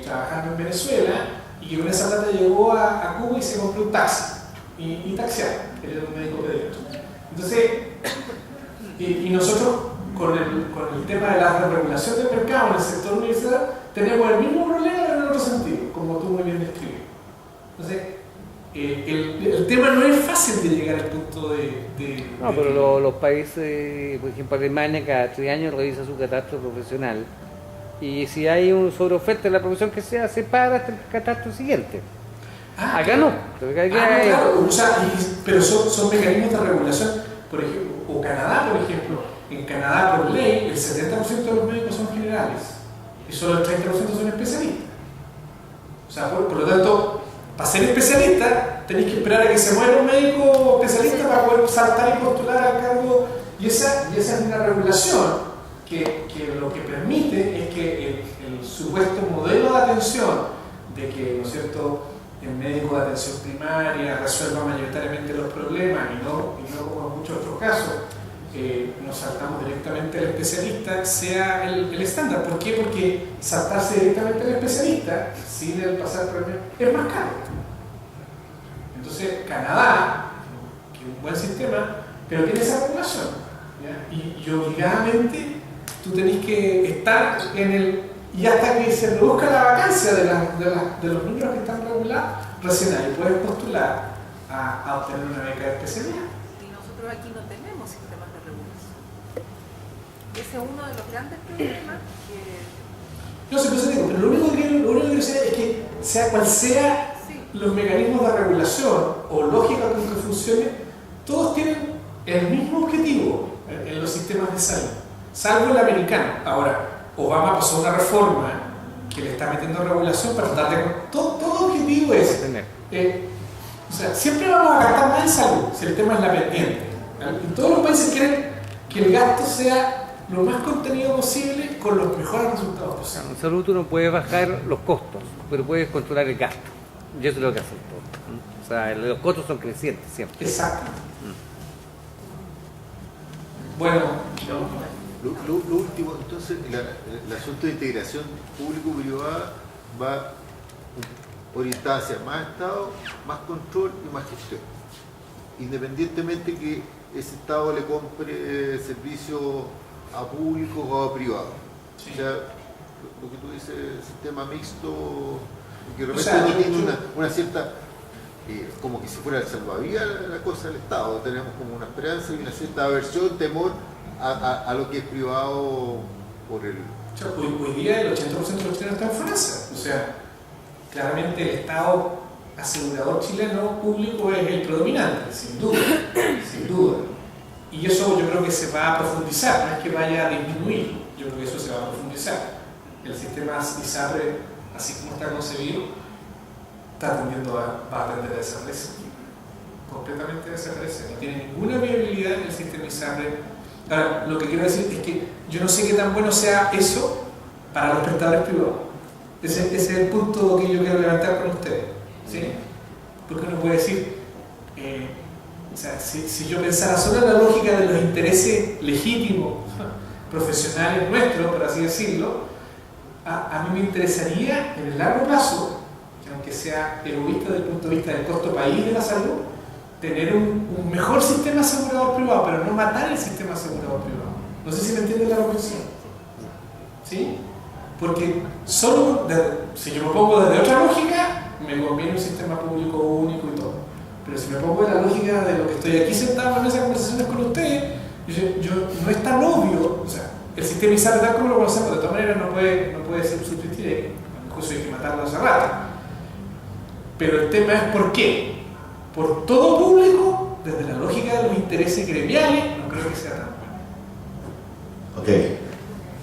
trabajando en Venezuela, y que con esa plata llegó a Cuba y se compró un taxi, y taxiaba, él era un médico pediatra. Entonces, y nosotros con el tema de la regulación del mercado en el sector universitario tenemos el mismo problema pero en otro sentido, como tú muy bien describes. Entonces, el tema no es fácil de llegar al punto No, pero los países, por ejemplo Alemania, cada 3 años revisa su catastro profesional y si hay un sobreoferta en la profesión que sea, se para hasta el catastro siguiente. Acá claro. no. Porque acá claro, o sea, pero son mecanismos de regulación, por ejemplo, o Canadá, por ejemplo. En Canadá, por ley, el 70% de los médicos son generales y solo el 30% son especialistas. O sea, por lo tanto, para ser especialista, tenéis que esperar a que se muera un médico especialista para poder saltar y postular al cargo. Y esa es una regulación que lo que permite es que el supuesto modelo de atención de que, ¿no es cierto?, el médico de atención primaria resuelva mayoritariamente los problemas y no como en muchos otros casos, nos saltamos directamente al especialista, sea el estándar. ¿Por qué? Porque saltarse directamente al especialista sin el pasar por el es más caro. Entonces, Canadá, que es un buen sistema, pero tiene esa regulación, ¿ya? Y obligadamente tú tenés que estar en el... Y hasta que se reduzca la vacancia de los números que están regulados, recién ahí puedes postular a obtener una beca de especialidad. Y nosotros aquí no tenemos sistemas de regulación. Ese es uno de los grandes problemas que... No sé, pero lo único que quiero decir es que, sea cual sea los mecanismos de regulación o lógica con que funcionen, todos tienen el mismo objetivo en los sistemas de salud, salvo el americano. Ahora, Obama pasó una reforma que le está metiendo regulación para tratar de... Todo objetivo es... o sea, siempre vamos a gastar más en salud si el tema es la pendiente. Y todos los países quieren que el gasto sea lo más contenido posible con los mejores resultados posibles. En salud tú no puedes bajar los costos, pero puedes controlar el gasto. Y eso es lo que hacen todos. O sea, los costos son crecientes siempre. Exacto. Bueno, Lo último, entonces, el asunto de integración público-privada va orientada hacia más Estado, más control y más gestión. Independientemente que ese Estado le compre servicios a públicos o a privados. sí. O sea, lo que tú dices, sistema mixto, que de repente O sea, no tiene una cierta... como que si fuera el salvavidas la cosa del Estado, tenemos como una esperanza y una cierta aversión, temor a lo que es privado por el... O sea, hoy día el 80% de los chilenos están en Francia. O sea, claramente el Estado asegurador chileno público es el predominante, sin duda, sin duda. Y eso yo creo que se va a profundizar, no es que vaya a disminuir, yo creo que eso se va a profundizar. El sistema ISAPRE, así como está concebido, va a tender a desaparecer, completamente desaparecer, no tiene ninguna viabilidad en el sistema ISAPRE. Ahora, lo que quiero decir es que yo no sé qué tan bueno sea eso para los prestadores privados. Ese es el punto que yo quiero levantar con ustedes, ¿sí? Porque uno puede decir, o sea, si yo pensara solo en la lógica de los intereses legítimos, profesionales nuestros, por así decirlo, a mí me interesaría en el largo plazo, que aunque sea egoísta desde el punto de vista del costo país de la salud, tener un mejor sistema asegurador privado, pero no matar el sistema asegurador privado. No sé si me entienden la reflexión. ¿Sí? Porque solo, si yo me pongo desde otra lógica, me conviene un sistema público único y todo. Pero si me pongo en la lógica de lo que estoy aquí sentado en esas conversaciones con ustedes, yo no es tan obvio, o sea, el sistema ISAPRE tal como lo conocemos, de todas maneras no puede ser sustituido, incluso hay que matarlo hace rato. Pero el tema es ¿por qué? Por todo público, desde la lógica de los intereses gremiales, no creo que sea tan bueno. Ok.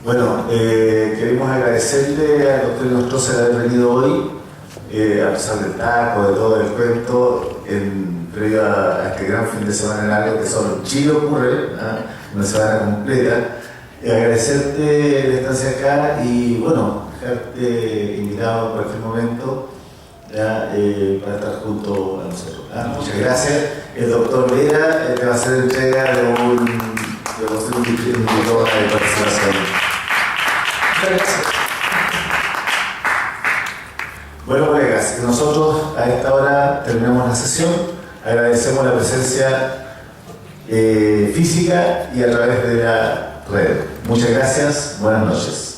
Bueno, queremos agradecerle al doctor Nostroza de haber venido hoy, a pesar del taco, de todo el cuento, previo a este gran fin de semana largo que solo en Chile ocurre, una semana completa. Agradecerte la estancia acá y bueno, dejarte invitado en cualquier momento para estar junto a nosotros. Muchas gracias. El doctor Vera te va a hacer entrega de un diploma de participación. Muchas gracias. Bueno, colegas, nosotros a esta hora terminamos la sesión. Agradecemos la presencia física y a través de la red. Muchas gracias. Buenas noches.